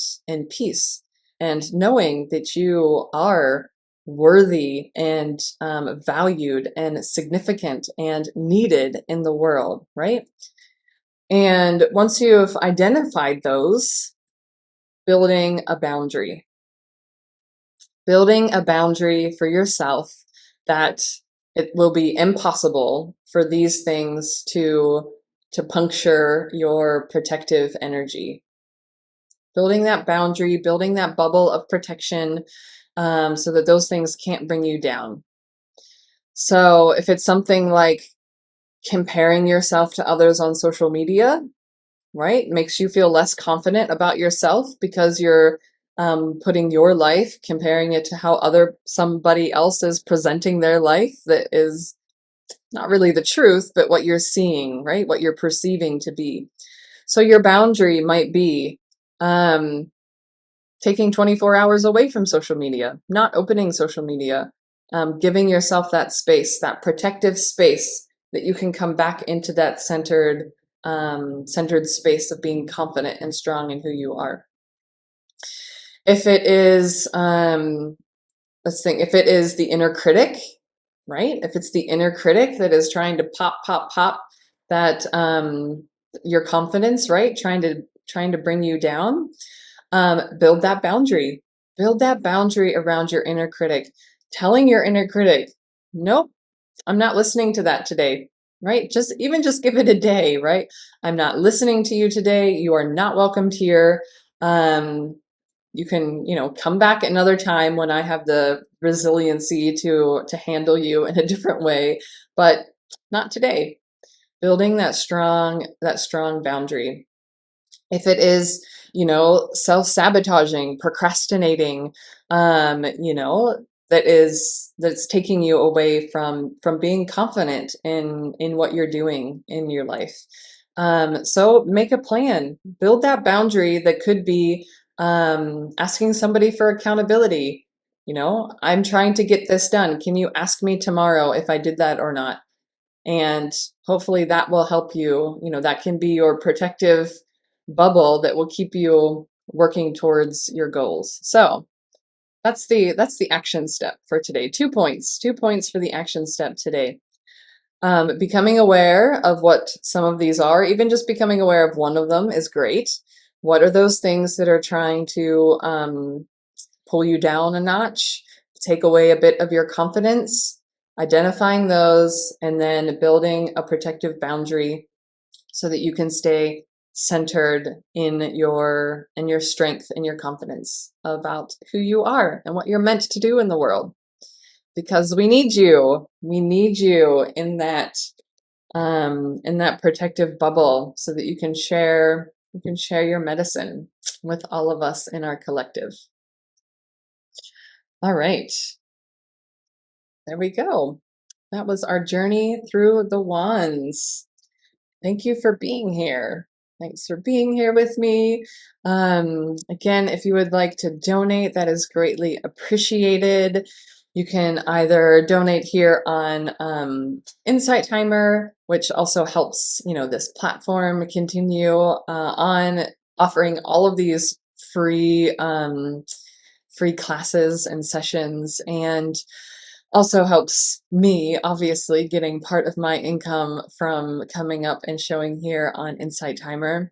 peace, and knowing that you are worthy and valued and significant and needed in the world, right? And once you've identified those, building a boundary for yourself, that it will be impossible for these things to puncture your protective energy. Building that boundary, building that bubble of protection, so that those things can't bring you down. So if it's something like comparing yourself to others on social media, right? Makes you feel less confident about yourself because you're putting your life, comparing it to how somebody else is presenting their life that is not really the truth, but what you're seeing, right? What you're perceiving to be. So your boundary might be taking 24 hours away from social media, not opening social media, giving yourself that space, that protective space that you can come back into that centered space of being confident and strong in who you are. If it is, let's think, if it is the inner critic, right? If it's the inner critic that is trying to pop that your confidence, right? Trying to bring you down, build that boundary. Build that boundary around your inner critic, telling your inner critic, nope, I'm not listening to that today, right? Just give it a day, right? I'm not listening to you today. You are not welcomed here. You can, come back another time when I have the resiliency to handle you in a different way, but not today. Building that strong boundary. If it is, self-sabotaging, procrastinating, that's taking you away from being confident in what you're doing in your life. So make a plan, build that boundary that could be asking somebody for accountability. I'm trying to get this done. Can you ask me tomorrow if I did that or not? And hopefully that will help you. That can be your protective bubble that will keep you working towards your goals. So that's the action step for today. 2 points for the action step today. Becoming aware of what some of these are, even just becoming aware of one of them is great. What are those things that are trying to pull you down a notch, take away a bit of your confidence? Identifying those and then building a protective boundary so that you can stay centered in your strength and your confidence about who you are and what you're meant to do in the world. Because we need you. We need you in that protective bubble so that you can share your medicine with all of us in our collective. All right. There we go. That was our journey through the wands. Thank you for being here. Thanks for being here with me. Again, if you would like to donate, that is greatly appreciated. You can either donate here on Insight Timer, which also helps this platform continue on offering all of these free classes and sessions, and also helps me, obviously, getting part of my income from coming up and showing here on Insight Timer.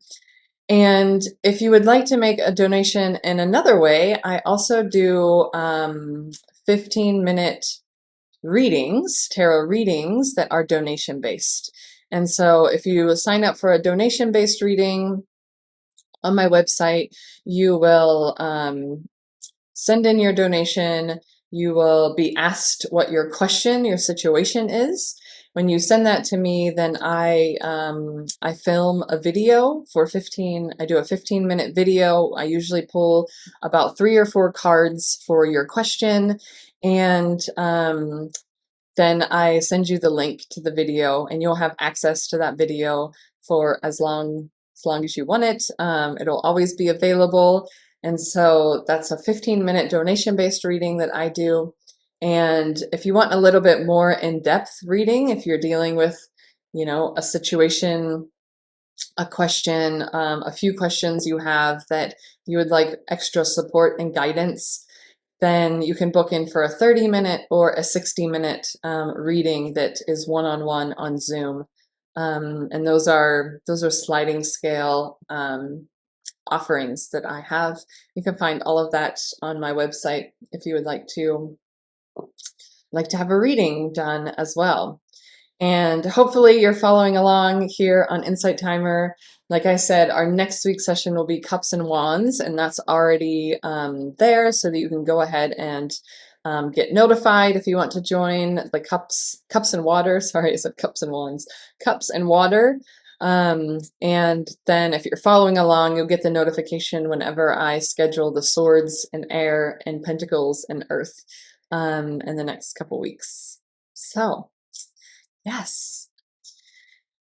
And if you would like to make a donation in another way, I also do 15-minute readings, tarot readings that are donation based. And so if you sign up for a donation based reading on my website, you will send in your donation. You will be asked what your situation is. When you send that to me, then I film a video for 15. I do a 15-minute video. I usually pull about 3 or 4 cards for your question, and then I send you the link to the video, and you'll have access to that video for as long as you want it. It'll always be available. And so that's a 15-minute donation-based reading that I do. And if you want a little bit more in-depth reading, if you're dealing with, a situation, a question, a few questions you have that you would like extra support and guidance, then you can book in for a 30-minute or a 60-minute reading that is one-on-one on Zoom. And those are sliding scale offerings that I have. You can find all of that on my website if you would like to have a reading done as well. And hopefully you're following along here on Insight Timer. Like I said, our next week's session will be Cups and Wands, and that's already there so that you can go ahead and get notified if you want to join the Cups and Water. Sorry, I said Cups and Wands. Cups and Water And then if you're following along, you'll get the notification whenever I schedule the swords and air and pentacles and earth in the next couple weeks. So, yes.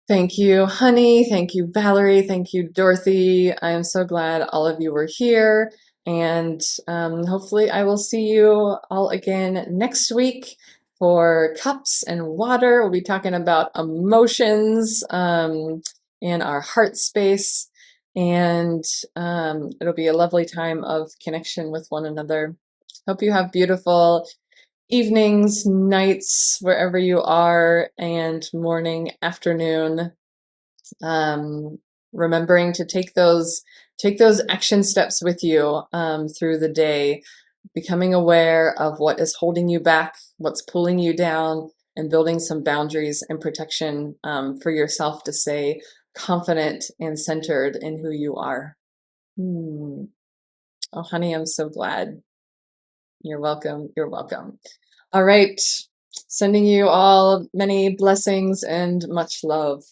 Thank you, honey. Thank you, Valerie. Thank you, Dorothy. I am so glad all of you were here. And hopefully, I will see you all again next week for cups and water. We'll be talking about emotions in our heart space. And it'll be a lovely time of connection with one another. Hope you have beautiful evenings, nights, wherever you are, and morning, afternoon. Remembering to take those action steps with you through the day, becoming aware of what is holding you back, what's pulling you down, and building some boundaries and protection for yourself to stay confident and centered in who you are. Oh, honey, I'm so glad. You're welcome. You're welcome. All right. Sending you all many blessings and much love.